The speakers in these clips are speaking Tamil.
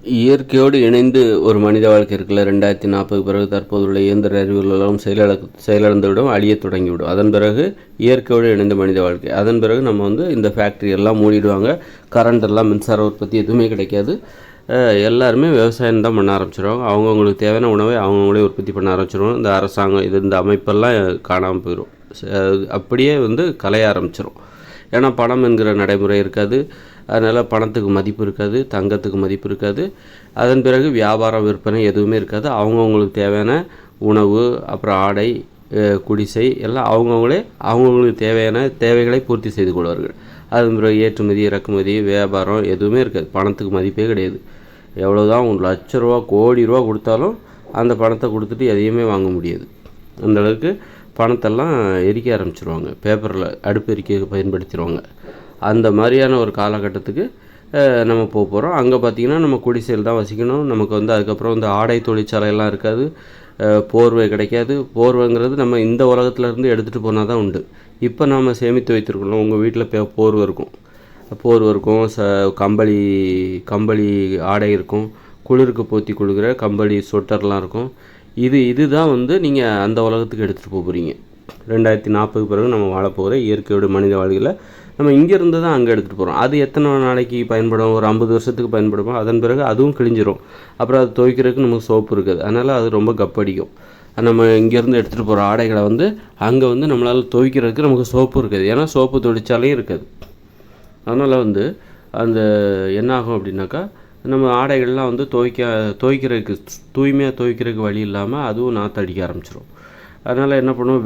இயற்கையோடு இணைந்து ஒரு மனித வாழ்க்கை இருக்குல்ல, 2040 பிறகு தற்போதுள்ள இயந்திர அறிவுகளெல்லாம் செயலிழந்துவிடும், அழியத் தொடங்கிவிடும். அதன் பிறகு இயற்கையோடு இணைந்த மனித வாழ்க்கை. அதன் பிறகு நம்ம இந்த ஃபேக்ட்ரி எல்லாம் மூடிடுவாங்க. கரண்ட் எல்லாம், மின்சார உற்பத்தி எதுவுமே கிடைக்காது. எல்லாருமே விவசாயம் தான் பண்ண ஆரம்பிச்சிடுவாங்க. அவங்கவுங்களுக்கு தேவையான உணவை அவங்கவுங்களே உற்பத்தி பண்ண ஆரம்பிச்சிடுவாங்க. இந்த அரசாங்கம் இந்த அமைப்பெல்லாம் காணாமல் போயிடும். அப்படியே கலைய ஆரம்பிச்சிடும். ஏன்னா பணம் என்கிற நடைமுறை இருக்காது. அதனால் பணத்துக்கு மதிப்பு இருக்காது, தங்கத்துக்கு மதிப்பு இருக்காது. அதன் பிறகு வியாபாரம், விற்பனை எதுவுமே இருக்காது. அவங்கவுங்களுக்கு தேவையான உணவு, அப்புறம் ஆடை, குடிசை எல்லாம் அவங்கவுங்களுக்கு தேவையான தேவைகளை பூர்த்தி செய்து கொள்வார்கள். அதன் பிறகு ஏற்றுமதி, இறக்குமதி, வியாபாரம் எதுவுமே இருக்காது. பணத்துக்கு மதிப்பே கிடையாது. எவ்வளோதான் ₹1,00,000 கோடி ரூபா கொடுத்தாலும் அந்த பணத்தை கொடுத்துட்டு எதையுமே வாங்க முடியாது. அந்தளவுக்கு பணத்தெல்லாம் எரிக்க ஆரம்பிச்சிருவாங்க. பேப்பரில் அடுப்பு எரிக்க பயன்படுத்திடுவாங்க. அந்த மாதிரியான ஒரு காலகட்டத்துக்கு நம்ம போகிறோம். அங்கே பார்த்திங்கன்னா நம்ம குடிசையில் தான் வசிக்கணும். நமக்கு அதுக்கப்புறம் ஆடை தொழிற்சாலையெல்லாம் இருக்காது. போர்வை கிடைக்காது. போர்வைங்கிறது நம்ம இந்த உலகத்துலேருந்து எடுத்துகிட்டு போனால் தான் உண்டு. இப்போ நாம் சேமித்து வைத்திருக்கணும். உங்கள் வீட்டில் போர்வை இருக்கும், கம்பளி ஆடை இருக்கும், குளிருக்கு போற்றி கொடுக்குற கம்பளி சொட்டர்லாம் இருக்கும். இதுதான் நீங்கள் அந்த உலகத்துக்கு எடுத்துகிட்டு போகிறீங்க. 2040 பிறகு நம்ம வாழப்போகிற இயற்கையோட மனித வாழ்க்கையில் நம்ம இங்கேருந்து தான் அங்கே எடுத்துகிட்டு போகிறோம். அது எத்தனை நாளைக்கு பயன்படும்? ஒரு 50 வருஷத்துக்கு பயன்படுவோம். அதன் பிறகு அதுவும் கிழிஞ்சிரும். அப்புறம் அது துவைக்கிறதுக்கு நமக்கு சோப்பு இருக்காது. அதனால் அது ரொம்ப கப்படிக்கும். நம்ம இங்கேருந்து எடுத்துகிட்டு போகிற ஆடைகளை அங்கே நம்மளால் துவைக்கிறதுக்கு நமக்கு சோப்பு இருக்காது. ஏன்னா சோப்பு தொழிற்சாலையும் இருக்காது. அதனால் அந்த என்ன ஆகும் அப்படின்னாக்கா, நம்ம ஆடைகள்லாம் துவைக்கிறதுக்கு தூய்மையாக துவைக்கிறதுக்கு வழி இல்லாமல் அதுவும் நாற்றடிக்க ஆரம்பிச்சிடும். அதனால் என்ன பண்ணுவோம்,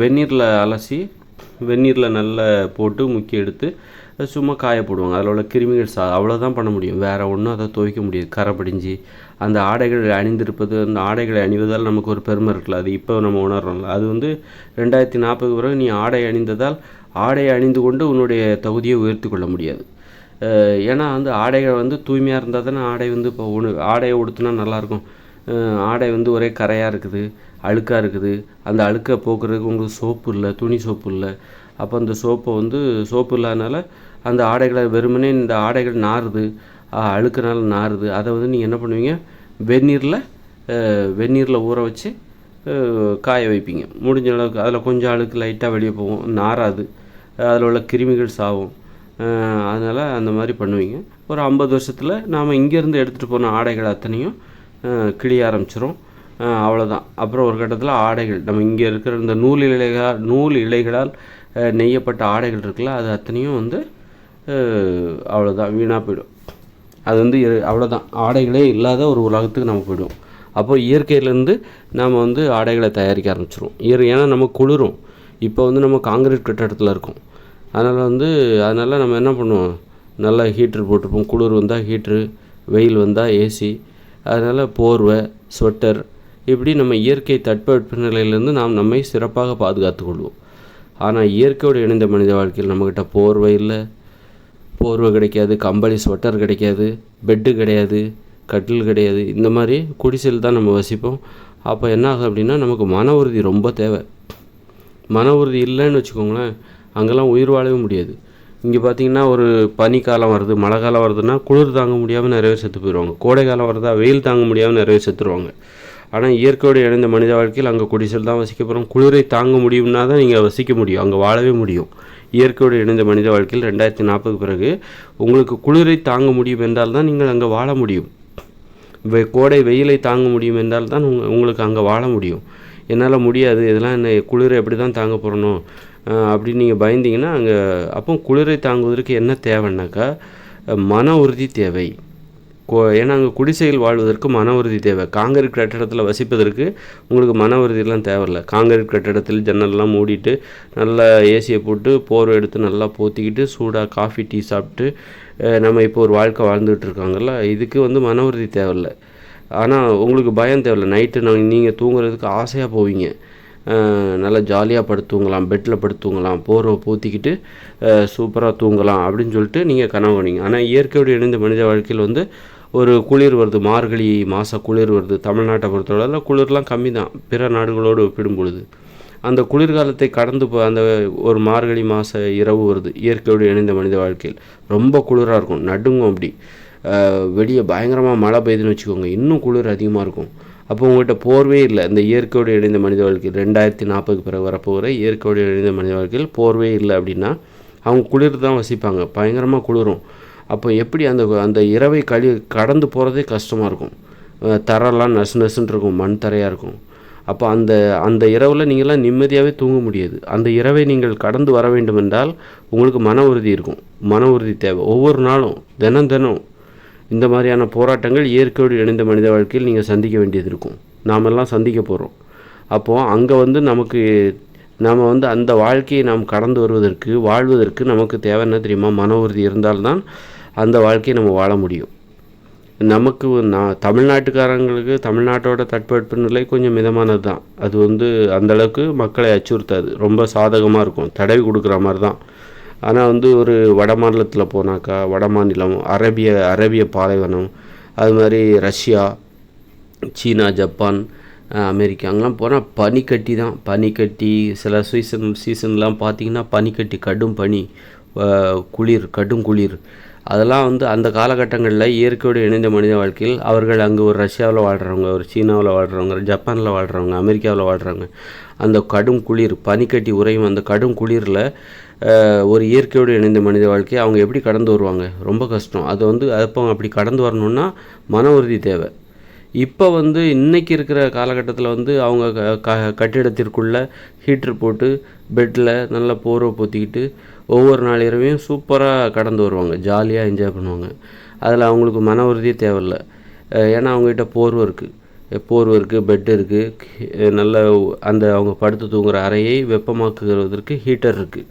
வெந்நீரில் நல்லா போட்டு முக்கி எடுத்து சும்மா காய போடுவாங்க. அதில் உள்ள கிருமிகள் அவ்வளோதான் பண்ண முடியும். வேறு ஒன்றும் அதை துவைக்க முடியாது. கரை படிஞ்சு அந்த ஆடைகள் அணிந்திருப்பது, அந்த ஆடைகளை அணிவதால் நமக்கு ஒரு பெருமை இருக்குல்ல, அது இப்போ நம்ம உணர்றோம்ல. அது 2040 பிறகு நீ ஆடை அணிந்ததால் ஆடையை அணிந்து கொண்டு உன்னுடைய தகுதியை உயர்த்தி கொள்ள முடியாது. ஏன்னா ஆடைகள் தூய்மையாக இருந்தால் தானே ஆடை இப்போ ஆடையை உடுத்தினா நல்லாயிருக்கும். ஆடை ஒரே கரையாக இருக்குது, அழுக்காக இருக்குது. அந்த அழுக்கை போக்குறதுக்கு உங்களுக்கு சோப்பு இல்லை, துணி சோப்பு இல்லை. அப்போ அந்த சோப்பு இல்லாதனால அந்த ஆடைகளை வெறுமனே இந்த ஆடைகள் நாறுது, அழுக்குனால நாறுது. அதை நீங்கள் என்ன பண்ணுவீங்க, வெந்நீரில் ஊற வச்சு காய வைப்பீங்க. முடிஞ்ச அளவுக்கு அதில் கொஞ்சம் அழுக்கு லைட்டாக வெளியே போகும், நாராது. அதில் உள்ள கிருமிகள் சாகும். அதனால் அந்த மாதிரி பண்ணுவீங்க. ஒரு 50 வருஷத்தில் நாம் இங்கேருந்து எடுத்துகிட்டு போன ஆடைகள் அத்தனையும் கிழிய ஆரம்பிச்சிரும். அவ்வளோதான். அப்புறம் ஒரு கட்டத்தில் ஆடைகள் நம்ம இங்கே இருக்கிற இந்த நூல் இழைகளால் நெய்யப்பட்ட ஆடைகள் இருக்குல்ல, அது அத்தனையும் அவ்வளோதான், வீணாக போயிடும். அது அவ்வளோதான், ஆடைகளே இல்லாத ஒரு உலகத்துக்கு நம்ம போயிடுவோம். அப்போது இயற்கையிலேருந்து நாம் ஆடைகளை தயாரிக்க ஆரம்பிச்சிரும். ஏன்னா நம்ம குளிரும். இப்போ நம்ம காங்கிரீட் கட்டடத்தில் இருக்கோம். அதனால் நம்ம என்ன பண்ணுவோம், நல்லா ஹீட்ரு போட்டிருப்போம். குளிர் வந்தால் ஹீட்ரு, வெயில் வந்தால் ஏசி. அதனால் போர்வை, ஸ்வெட்டர், இப்படி நம்ம இயற்கை தட்பவெப்பநிலையிலேருந்து நாம் நம்மை சிறப்பாக பாதுகாத்து கொள்வோம். ஆனால் இயற்கையோடு இணைந்த மனித வாழ்க்கையில் நம்மக்கிட்ட போர்வை கிடைக்காது, கம்பளி ஸ்வெட்டர் கிடைக்காது, பெட்டு கிடையாது, கட்டில் கிடையாது. இந்த மாதிரி குடிசையில் தான் நம்ம வசிப்போம். அப்போ என்ன ஆகும் அப்படின்னா, நமக்கு மன உறுதி ரொம்ப தேவை. மன உறுதி இல்லைன்னு வச்சுக்கோங்களேன், அங்கெல்லாம் உயிர் வாழவே முடியாது. இங்கே பார்த்திங்கன்னா ஒரு பனிக்காலம் வருது, மழை காலம் வருதுன்னா குளிர் தாங்க முடியாமல் நிறைய பேர் செத்து போயிடுவாங்க. கோடை காலம் வருதா, வெயில் தாங்க முடியாமல் நிறைய பேர் செத்துருவாங்க. ஆனால் இயற்கையோடு இணைந்த மனித வாழ்க்கையில் அங்கே குடிசையில் தான் வசிக்க போகிறோம். குளிரை தாங்க முடியும்னா தான் நீங்கள் வசிக்க முடியும், அங்கே வாழவே முடியும். இயற்கையோடு இணைந்த மனித வாழ்க்கையில் 2040 பிறகு உங்களுக்கு குளிரை தாங்க முடியும் என்றால் தான் நீங்கள் அங்கே வாழ முடியும். கோடை வெயிலை தாங்க முடியும் என்றால் தான் உங்களுக்கு அங்கே வாழ முடியும். என்னால் முடியாது, இதெல்லாம் என்ன குளிரை எப்படி தான் தாங்க போகிறணும் அப்படின்னு நீங்கள் பயந்தீங்கன்னா அப்போ குளிரை தாங்குவதற்கு என்ன தேவைன்னாக்கா மன உறுதி தேவை. ஏன்னா அங்கே குடிசையில் வாழ்வதற்கு மன உறுதி தேவை. காங்கிரீட் கட்டடத்தில் வசிப்பதற்கு உங்களுக்கு மன உறுதியெல்லாம் தேவையில்லை. காங்கிரீட் கட்டடத்தில் ஜன்னல்லாம் மூடிட்டு நல்லா ஏசியை போட்டு போர்வை எடுத்து நல்லா போத்திக்கிட்டு சூடாக காஃபி டீ சாப்பிட்டு நம்ம இப்போ ஒரு வாழ்க்கை வாழ்ந்துகிட்டு இருக்காங்கல்ல, இதுக்கு மன உறுதி தேவையில்லை. ஆனால் உங்களுக்கு பயம் தேவையில்லை. நைட்டு நீங்கள் தூங்குறதுக்கு ஆசையாக போவீங்க. நல்லா ஜாலியாக படுத்துங்கலாம், பெட்டில் படுத்துங்கலாம், போர்வை போத்திக்கிட்டு சூப்பராக தூங்கலாம் அப்படின்னு சொல்லிட்டு நீங்கள் கனவு காணுங்க. ஆனால் இயற்கையோடு இணைந்த மனித வாழ்க்கையில் ஒரு குளிர் வருது, மார்கழி மாத குளிர் வருது. தமிழ்நாட்டை பொறுத்தவரை குளிர்லாம் கம்மி தான் பிற நாடுகளோடு ஒப்பிடும் பொழுது. அந்த குளிர்காலத்தை கடந்து அந்த ஒரு மார்கழி மாத இரவு வருது இயற்கையோடு இணைந்த மனித வாழ்க்கையில். ரொம்ப குளிராக இருக்கும், நடுங்கும். அப்படி வெளியே பயங்கரமாக மழை பெய்யுதுன்னு வச்சுக்கோங்க, இன்னும் குளிர் அதிகமாக இருக்கும். அப்போ உங்கள்கிட்ட போர்வே இல்லை. இந்த இயற்கையோடு இணைந்த மனித வாழ்க்கையில் 2040 பிறகு வரப்போகிற இயற்கையோடு இணைந்த மனித வாழ்க்கையில் போர்வே இல்லை அப்படின்னா அவங்க குளிர் தான் வசிப்பாங்க, பயங்கரமாக குளிரும். அப்போ எப்படி அந்த அந்த இரவை கடந்து போகிறதே கஷ்டமாக இருக்கும். தரெல்லாம் நசு நசுன்னு இருக்கும், மண் தரையாக இருக்கும். அப்போ அந்த அந்த இரவில் நீங்களாம் நிம்மதியாகவே தூங்க முடியாது. அந்த இரவை நீங்கள் கடந்து வர வேண்டும் என்றால் உங்களுக்கு மன உறுதி இருக்கும், மன உறுதி தேவை. ஒவ்வொரு நாளும் தினம் இந்த மாதிரியான போராட்டங்கள் இயற்கையோடு இணைந்த மனித வாழ்க்கையில் நீங்கள் சந்திக்க வேண்டியது இருக்கும், நாமெல்லாம் சந்திக்க போகிறோம். அப்போது அங்கே நாம் அந்த வாழ்க்கையை நாம் கடந்து வாழ்வதற்கு நமக்கு தேவை என்ன தெரியுமா? மன உறுதி இருந்தால்தான் அந்த வாழ்க்கையை நம்ம வாழ முடியும். நமக்கு தமிழ்நாட்டுக்காரங்களுக்கு தமிழ்நாட்டோட தட்பவெட்ப நிலை கொஞ்சம் மிதமானது தான். அது அந்தளவுக்கு மக்களை அச்சுறுத்தாது, ரொம்ப சாதகமாக இருக்கும், தடவி கொடுக்குற மாதிரி தான். ஆனால் ஒரு வட மாநிலத்தில் போனாக்கா, வட மாநிலம், அரேபிய பாலைவனம், அது மாதிரி ரஷ்யா, சீனா, ஜப்பான், அமெரிக்கா, அங்கெல்லாம் போனால் பனிக்கட்டி சில சீசன்லாம் பார்த்திங்கன்னா பனிக்கட்டி, கடும் பனி, கடும் குளிர். அதெல்லாம் அந்த காலகட்டங்களில் இயற்கையோடு இணைந்த மனித வாழ்க்கையில் அவர்கள் அங்கே ஒரு ரஷ்யாவில் வாழ்கிறவங்க, ஒரு சீனாவில் வாழ்கிறவங்க, ஜப்பானில் வாழ்கிறவங்க, அமெரிக்காவில் வாழ்கிறவங்க, அந்த கடும் குளிர், பனிக்கட்டி உறையும் அந்த கடும் குளிரில் ஒரு இயற்கையோடு இணைந்த மனித வாழ்க்கையை அவங்க எப்படி கடந்து வருவாங்க? ரொம்ப கஷ்டம். அப்போ அப்படி கடந்து வரணுன்னா மன உறுதி தேவை. இப்போ இன்றைக்கி இருக்கிற காலகட்டத்தில் அவங்க கட்டிடத்திற்குள்ளே ஹீட்டர் போட்டு பெட்டில் நல்லா போர்வை போற்றிக்கிட்டு ஒவ்வொரு நாள் இரவையும் சூப்பராக கடந்து வருவாங்க, ஜாலியாக என்ஜாய் பண்ணுவாங்க. அதில் அவங்களுக்கு மன உறுதியே தேவையில்லை. ஏன்னா அவங்ககிட்ட போர்வை இருக்குது, பெட்டு இருக்குது, நல்ல அவங்க படுத்து தூங்குகிற அறையை வெப்பமாக்குகிறதற்கு ஹீட்டர் இருக்குது.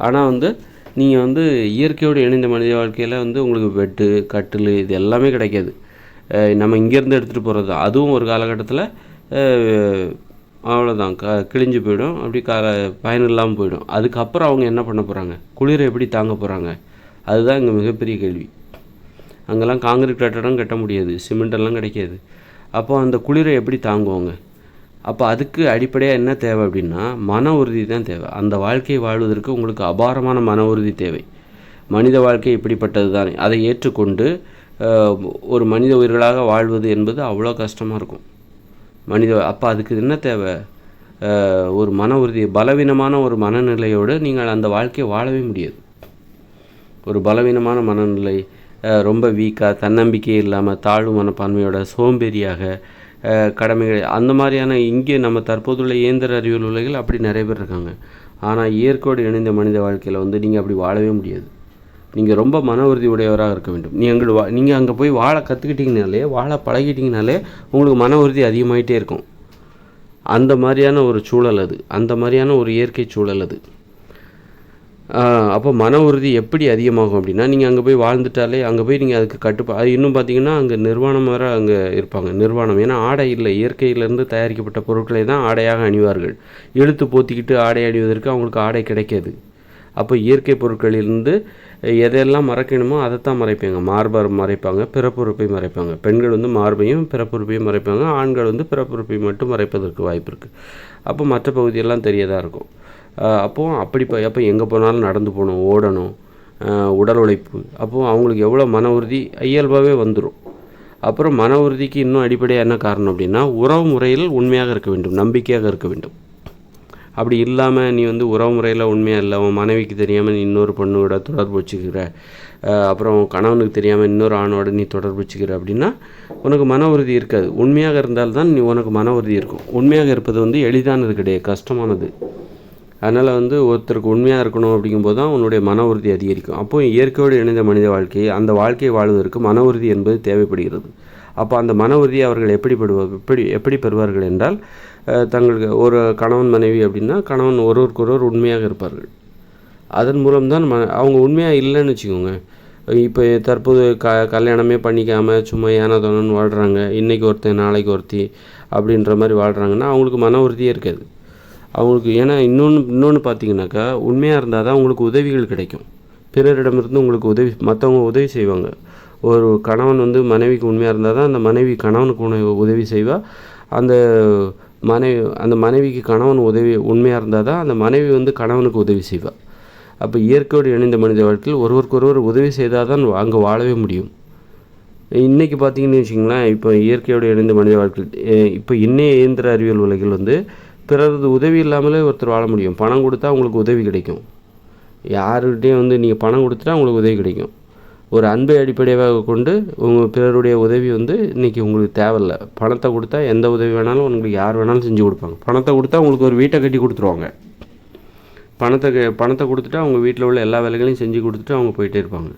ஆனால் நீங்கள் இயற்கையோடு இணைந்த மனித வாழ்க்கையில் உங்களுக்கு பெட்டு, கட்டில் இது எல்லாமே கிடைக்காது. நம்ம இங்கேருந்து எடுத்துகிட்டு போகிறது தான். அதுவும் ஒரு காலகட்டத்தில் அவ்வளோதான், கிழிஞ்சு போயிடும், அப்படி பயன் இல்லாமல் போயிடும். அதுக்கப்புறம் அவங்க என்ன பண்ண போகிறாங்க? குளிரை எப்படி தாங்க போகிறாங்க? அதுதான் இங்கே மிகப்பெரிய கேள்வி. அங்கெல்லாம் காங்கிரீட் கட்டடம் கட்ட முடியாது, சிமெண்டெல்லாம் கிடைக்காது. அப்போ அந்த குளிரை எப்படி தாங்குவாங்க? அப்போ அதுக்கு அடிப்படையாக என்ன தேவை அப்படின்னா மன உறுதி தான் தேவை. அந்த வாழ்க்கையை வாழ்வதற்கு உங்களுக்கு அபாரமான மன உறுதி தேவை. மனித வாழ்க்கை இப்படிப்பட்டது தான். அதை ஏற்றுக்கொண்டு ஒரு மனித உயிர்களாக வாழ்வது என்பது அவ்வளோ கஷ்டமாக இருக்கும். அப்போ அதுக்கு என்ன தேவை? ஒரு மன உறுதி. பலவீனமான ஒரு மனநிலையோடு நீங்கள் அந்த வாழ்க்கையை வாழவே முடியாது. ஒரு பலவீனமான மனநிலை, ரொம்ப வீக்காக, தன்னம்பிக்கை இல்லாமல், தாழ்வு மனப்பான்மையோட, சோம்பேறியாக, கடமைகள், அந்த மாதிரியான இங்கே நம்ம தற்போதுள்ள இயந்திர அறிவியல் உலகில் அப்படி நிறைய பேர் இருக்காங்க. ஆனால் இயற்கையோடு இணைந்த மனித வாழ்க்கையில் நீங்கள் அப்படி வாழவே முடியாது. நீங்கள் ரொம்ப மன உறுதி உடையவராக இருக்க வேண்டும். நீங்கள் அங்கே போய் வாழ கற்றுக்கிட்டிங்கனாலே, வாழ பழகிட்டிங்கனாலே உங்களுக்கு மன உறுதி அதிகமாகிட்டே இருக்கும். அந்த மாதிரியான ஒரு சூழல் அது, அந்த மாதிரியான ஒரு இயற்கை சூழல் அது. அப்போ மன உறுதி எப்படி அதிகமாகும் அப்படின்னா நீங்கள் அங்கே போய் வாழ்ந்துட்டாலே, அங்கே போய் நீங்கள் அதுக்கு அது இன்னும் பார்த்தீங்கன்னா அங்கே நிர்வாணம் வேறு அங்கே இருப்பாங்க. நிர்வாணம், ஏன்னா ஆடை இல்லை, இயற்கையிலேருந்து தயாரிக்கப்பட்ட பொருட்களை தான் ஆடையாக அணிவார்கள். இழுத்து போத்திக்கிட்டு ஆடை அணிவதற்கு அவங்களுக்கு ஆடை கிடைக்காது. அப்போ இயற்கை பொருட்களிலிருந்து எதையெல்லாம் மறைக்கணுமோ அதைத்தான் மறைப்பாங்க. மார்பை மறைப்பாங்க, பிறப்புறுப்பை மறைப்பாங்க. பெண்கள் மார்பையும் பிறப்புறுப்பையும் மறைப்பாங்க. ஆண்கள் பிறப்புறுப்பை மட்டும் மறைப்பதற்கு வாய்ப்பு இருக்குது. அப்போ மற்ற பகுதியெல்லாம் தெரியதாக இருக்கும். அப்போ எங்கே போனாலும் நடந்து போகணும், ஓடணும், உடல் உழைப்பு. அப்போது அவங்களுக்கு எவ்வளோ மன உறுதி இயல்பாகவே வந்துடும். அப்புறம் மன உறுதிக்கு இன்னும் அடிப்படையாக என்ன காரணம் அப்படின்னா உறவு முறையில் உண்மையாக இருக்க வேண்டும், நம்பிக்கையாக இருக்க வேண்டும். அப்படி இல்லாமல் நீ உறவு முறையில் உண்மையாக இல்லை, உன் மனைவிக்கு தெரியாமல் நீ இன்னொரு பொண்ணோட தொடர்பு வச்சுக்கிற, அப்புறம் கணவனுக்கு தெரியாமல் இன்னொரு ஆணோட நீ தொடர்பு வச்சுக்கிற அப்படின்னா உனக்கு மன உறுதி இருக்காது. உண்மையாக இருந்தால்தான் உனக்கு மன உறுதி இருக்கும். உண்மையாக இருப்பது எளிதானது கிடையாது, கஷ்டமானது. அதனால் ஒருத்தருக்கு உண்மையாக இருக்கணும் அப்படிங்கும்போது தான் உன்னுடைய மன உறுதி அதிகரிக்கும். அப்போது இயற்கையோடு இணைந்த மனித வாழ்க்கையை, அந்த வாழ்க்கையை வாழ்வதற்கு மன உறுதி என்பது தேவைப்படுகிறது. அப்போ அந்த மன உறுதியை அவர்கள் எப்படி பெறுவார்கள் என்றால், தங்களுக்கு ஒரு கணவன் மனைவி அப்படின்னா கணவன் ஒருவருக்கொருவர் உண்மையாக இருப்பார்கள். அதன் மூலம்தான் அவங்க உண்மையாக இல்லைன்னு வச்சுக்கோங்க. இப்போ தற்போது கல்யாணமே பண்ணிக்காமல் சும்மா ஏனதோனன்னு வாழ்கிறாங்க, இன்றைக்கி ஒருத்தன் நாளைக்கு ஒருத்தி அப்படின்ற மாதிரி வாழ்கிறாங்கன்னா அவங்களுக்கு மன உறுதியே இருக்காது அவங்களுக்கு. ஏன்னா இன்னொன்று பார்த்தீங்கன்னாக்கா உண்மையாக இருந்தால் தான் உங்களுக்கு உதவிகள் கிடைக்கும். பிறரிடமிருந்து உங்களுக்கு மற்றவங்க உதவி செய்வாங்க. ஒரு கணவன் மனைவிக்கு உண்மையாக இருந்தால் தான் அந்த மனைவி கணவனுக்கு உதவி செய்வாள். அந்த மனைவிக்கு கணவன் உண்மையாக இருந்தால் தான் அந்த மனைவி கணவனுக்கு உதவி செய்வாள். அப்போ இயற்கையோடு இணைந்த மனித வாழ்க்கையில் ஒருவருக்கொருவர் உதவி செய்தால் தான் அங்கே வாழவே முடியும். இன்றைக்கி பார்த்தீங்கன்னு வச்சிங்களேன், இப்போ இயற்கையோடு இணைந்த மனித வாழ்க்கை இப்போ இன்னைய இயந்திர அறிவியல் உலகில் வந்து பிறரது உதவி இல்லாமலே ஒருத்தர் வாழ முடியும். பணம் கொடுத்தா உங்களுக்கு உதவி கிடைக்கும். யாருக்கிட்டேயும் வந்து நீங்கள் பணம் கொடுத்துட்டா உங்களுக்கு உதவி கிடைக்கும். ஒரு அன்பை அடிப்படையாக கொண்டு உங்கள் பிறருடைய உதவி வந்து இன்றைக்கி உங்களுக்கு தேவையில்லை. பணத்தை கொடுத்தா எந்த உதவி வேணாலும் உங்களுக்கு யார் வேணாலும் செஞ்சு கொடுப்பாங்க. பணத்தை கொடுத்தா உங்களுக்கு ஒரு வீட்டை கட்டி கொடுத்துருவாங்க. பணத்தை கொடுத்துட்டா அவங்க வீட்டில் உள்ள எல்லா வேலைகளையும் செஞ்சு கொடுத்துட்டு அவங்க போயிட்டே இருப்பாங்க.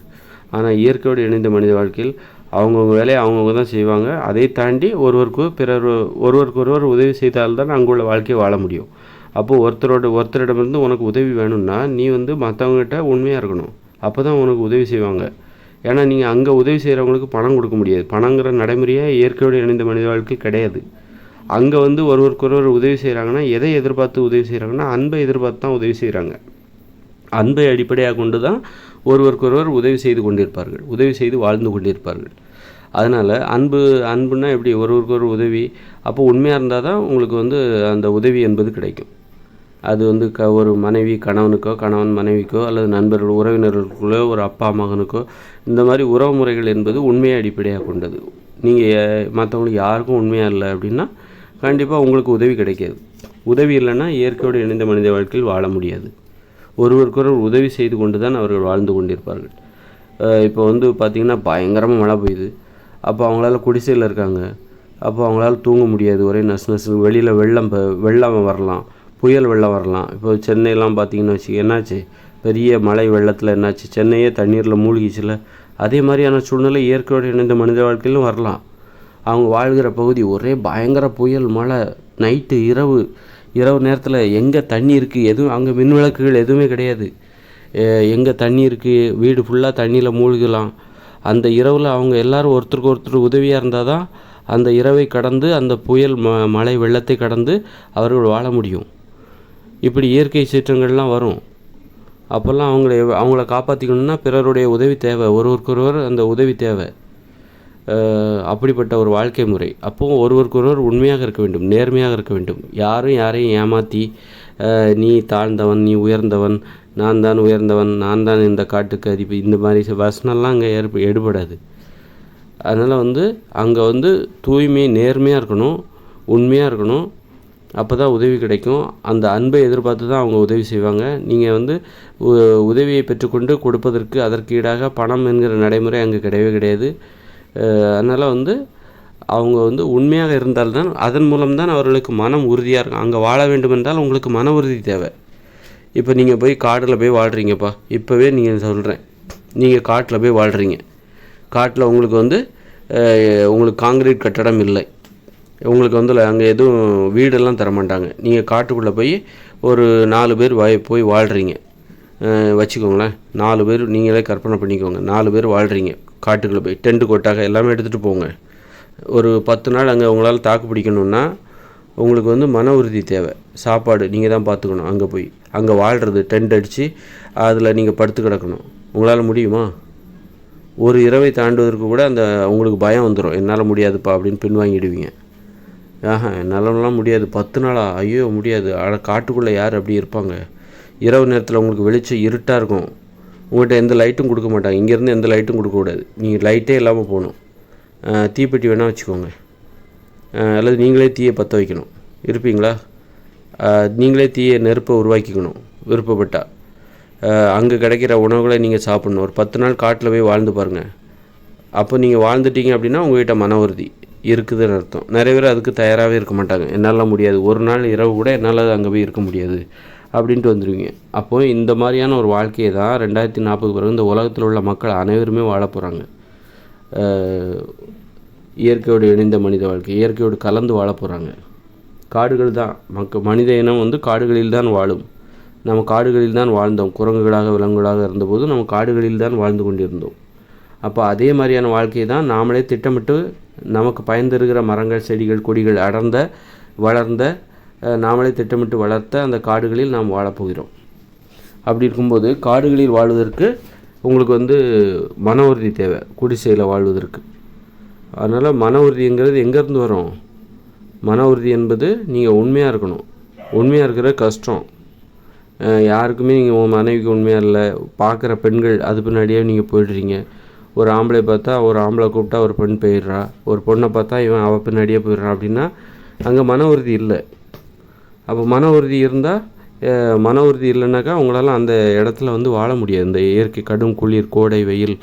ஆனால் இயற்கையோடு இணைந்த மனித வாழ்க்கையில் அவங்கவுங்க வேலையை அவங்கவுங்க தான் செய்வாங்க. அதை தாண்டி ஒருவருக்கொருவர் உதவி செய்தால்தான் அங்குள்ள வாழ்க்கையை வாழ முடியும். அப்போது ஒருத்தரிடமிருந்து உனக்கு உதவி வேணும்னா நீ வந்து மற்றவங்ககிட்ட உண்மையாக இருக்கணும். அப்போ தான் உனக்கு உதவி செய்வாங்க. ஏன்னா நீங்கள் அங்கே உதவி செய்கிறவங்களுக்கு பணம் கொடுக்க முடியாது. பணங்கிற நடைமுறையே இயற்கையோடு இணைந்த மனித வாழ்க்கை கிடையாது. அங்கே வந்து ஒருவருக்கொருவர் உதவி செய்கிறாங்கன்னா எதை எதிர்பார்த்து உதவி செய்கிறாங்கன்னா அன்பை எதிர்பார்த்து தான் உதவி செய்கிறாங்க. அன்பை அடிப்படையாக கொண்டு தான் ஒருவருக்கொருவர் உதவி செய்து கொண்டிருப்பார்கள், உதவி செய்து வாழ்ந்து கொண்டிருப்பார்கள். அதனால் அன்புன்னா எப்படி ஒருவருக்கொரு உதவி, அப்போ உண்மையாக இருந்தால் தான் உங்களுக்கு வந்து அந்த உதவி என்பது கிடைக்கும். அது வந்து ஒரு மனைவி கணவனுக்கோ, கணவன் மனைவிக்கோ, அல்லது நண்பர்கள் உறவினர்களுக்குள்ளோ, ஒரு அப்பா மகனுக்கோ, இந்த மாதிரி உறவு முறைகள் என்பது உண்மையை அடிப்படையாக கொண்டது. நீங்கள் மற்றவங்களுக்கு யாருக்கும் உண்மையாக இல்லை அப்படின்னா கண்டிப்பாக உங்களுக்கு உதவி கிடைக்காது. உதவி இல்லைன்னா இயற்கையோடு இணைந்த மனித வாழ்க்கையில் வாழ முடியாது. ஒருவருக்கொருவர் உதவி செய்து கொண்டு தான் அவர்கள் வாழ்ந்து கொண்டிருப்பார்கள். இப்போ வந்து பார்த்திங்கன்னா பயங்கரமாக மழை பெய்யுது. அப்போ அவங்களால குடிசையில் இருக்காங்க. அப்போ அவங்களால தூங்க முடியாது. ஒரே நசு வெளியில் வெள்ளம் வரலாம், புயல் வெள்ளம் வரலாம். இப்போ சென்னையெல்லாம் பார்த்திங்கன்னு என்னாச்சு, பெரிய மழை வெள்ளத்தில் என்னாச்சு, சென்னையே தண்ணீரில் மூழ்கிச்சுல. அதே மாதிரியான சூழ்நிலை இயற்கையோடு இணைந்த மனித வாழ்க்கையிலும் வரலாம். அவங்க வாழ்கிற பகுதி ஒரே பயங்கர புயல் மழை, நைட்டு இரவு நேரத்தில் எங்கே தண்ணி இருக்குது, எதுவும் அங்கே மின் விளக்குகள் எதுவுமே கிடையாது. எங்கே தண்ணி இருக்குது, வீடு ஃபுல்லாக தண்ணியில் மூழ்கலாம். அந்த இரவில் அவங்க எல்லோரும் ஒருத்தருக்கு ஒருத்தர் உதவியாக இருந்தால் தான் அந்த இரவை கடந்து அந்த புயல் மழை வெள்ளத்தை கடந்து அவர்கள் வாழ முடியும். இப்படி இயற்கை சீற்றங்கள்லாம் வரும். அப்போல்லாம் அவங்கள காப்பாற்றிக்கணுன்னா பிறருடைய உதவி தேவை, ஒருவருக்கொருவர் அந்த உதவி தேவை. அப்படிப்பட்ட ஒரு வாழ்க்கை முறை. அப்போது ஒருவருக்கொருவர் உண்மையாக இருக்க வேண்டும், நேர்மையாக இருக்க வேண்டும். யாரையும் ஏமாற்றி நீ தாழ்ந்தவன், நீ உயர்ந்தவன், நான் தான் உயர்ந்தவன், நான் தான் இந்த காட்டுக்கு அதிபதி, இந்த மாதிரி வசனம்லாம் அங்கே எடுபடாது. அதனால் வந்து அங்கே வந்து தூய்மை, நேர்மையாக இருக்கணும், உண்மையாக இருக்கணும். அப்போ தான் உதவி கிடைக்கும். அந்த அன்பை எதிர்பார்த்து தான் அவங்க உதவி செய்வாங்க. நீங்கள் வந்து உதவியை பெற்றுக்கொண்டு கொடுப்பதற்கு அதற்கு ஈடாக பணம் என்கிற நடைமுறை அங்கே கிடையவே கிடையாது. அதனால் வந்து அவங்க வந்து உண்மையாக இருந்தால்தான், அதன் மூலம்தான் அவர்களுக்கு மனம் உறுதியாக இருக்கும். அங்கே வாழ வேண்டுமென்றால் உங்களுக்கு மன உறுதி தேவை. இப்போ நீங்கள் போய் காட்டில் போய் வாழ்கிறீங்கப்பா, இப்போவே நீங்கள் சொல்கிறேன், நீங்கள் காட்டில் போய் வாழ்கிறீங்க. காட்டில் உங்களுக்கு வந்து உங்களுக்கு காங்கிரீட் கட்டடம் இல்லை, உங்களுக்கு வந்து அங்கே எதுவும் வீடெல்லாம் தரமாட்டாங்க. நீங்கள் காட்டுக்குள்ளே போய் ஒரு 4 பேர் போய் வாழ்கிறீங்க வச்சுக்கோங்களேன். 4 பேர் நீங்களே கற்பனை பண்ணிக்கோங்க. 4 பேர் வாழ்கிறீங்க காட்டுக்குள்ளே போய். டென்ட்டு கொட்டாக எல்லாமே எடுத்துகிட்டு போங்க. ஒரு 10 நாள் அங்கே உங்களால் தாக்கு பிடிக்கணுன்னா உங்களுக்கு வந்து மன உறுதி தேவை. சாப்பாடு நீங்கள் தான் பார்த்துக்கணும். அங்கே போய் அங்கே வாழ்கிறது, டென்ட் அடித்து அதில் நீங்கள் படுத்து கிடக்கணும். உங்களால் முடியுமா? ஒரு இரவை தாண்டுவதற்கு கூட உங்களுக்கு பயம் வந்துடும். என்னால் முடியாதுப்பா அப்படின்னு பின்வாங்கிடுவீங்க. என்னாலலாம் முடியாது. 10 நாளா? ஐயோ முடியாது. காட்டுக்குள்ளே யார் அப்படி இருப்பாங்க? இரவு நேரத்தில் உங்களுக்கு வெளிச்சம் இருட்டாக இருக்கும். உங்கள்கிட்ட எந்த லைட்டும் கொடுக்க மாட்டாங்க. இங்கேருந்து எந்த லைட்டும் கொடுக்கக்கூடாது. நீங்கள் லைட்டே இல்லாமல் போகணும். தீப்பெட்டி வேணால் வச்சுக்கோங்க, அல்லது நீங்களே தீயை பற்ற வைக்கணும். இருப்பீங்களா? நீங்களே தீயை நெருப்பை உருவாக்கிக்கணும் விருப்பப்பட்டால். அங்கே கிடைக்கிற உணவுகளை நீங்கள் சாப்பிட்ணும். ஒரு 10 நாள் காட்டில் போய் வாழ்ந்து பாருங்கள். அப்போ நீங்கள் வாழ்ந்துட்டீங்க அப்படின்னா உங்கள்கிட்ட மன உறுதி இருக்குதுன்னு அர்த்தம். நிறைய பேர் அதுக்கு தயாராகவே இருக்க மாட்டாங்க. என்னால் முடியாது, ஒரு நாள் இரவு கூட என்னால் அங்கே போய் இருக்க முடியாது அப்படின்ட்டு வந்துடுவீங்க. அப்போது இந்த மாதிரியான ஒரு வாழ்க்கையை தான் 2040 பிறகு இந்த உலகத்தில் உள்ள மக்கள் அனைவருமே வாழ போகிறாங்க. இயற்கையோடு இணைந்த மனித வாழ்க்கை, இயற்கையோடு கலந்து வாழ போகிறாங்க. காடுகள் தான் மனித இனம் வந்து காடுகளில் தான் வாழும். நம்ம காடுகளில் தான் வாழ்ந்தோம். குரங்குகளாக விலங்குகளாக இருந்தபோது நம்ம காடுகளில் தான் வாழ்ந்து கொண்டிருந்தோம். அப்போ அதே மாதிரியான வாழ்க்கையை தான் நாமளே திட்டமிட்டு நமக்கு பயன் தருகிற மரங்கள், செடிகள், கொடிகள் வளர்ந்த நாமளே திட்டமிட்டு வளர்த்த அந்த காடுகளில் நாம் வாழப்போகிறோம். அப்படி இருக்கும்போது காடுகளில் வாழ்வதற்கு உங்களுக்கு வந்து மன உறுதி தேவை, குடிசையில் வாழ்வதற்கு. அதனால் மன உறுதிங்கிறது எங்கேருந்து வரும்? மன உறுதி என்பது நீங்கள் உண்மையாக இருக்கணும். உண்மையாக இருக்கிற கஷ்டம். யாருக்குமே நீங்கள் உங்கள் மனைவிக்கு உண்மையாக இல்லை, பார்க்குற பெண்கள் அது பின்னாடியே நீங்கள் போய்டுறீங்க. ஒரு ஆம்பளை பார்த்தா ஒரு ஆம்பளை கூப்பிட்டா ஒரு பெண் போயிடுறா, ஒரு பொண்ணை பார்த்தா இவன் அவள் பின்னாடியே போயிடுறான். அப்படின்னா அங்கே மன உறுதி இல்லை. அப்போ மன உறுதி இருந்தால், மன உறுதி இல்லைனாக்கா அவங்களால அந்த இடத்துல வந்து வாழ முடியாது. இந்த இயற்கை கடும் குளிர், கோடை, வெயில்,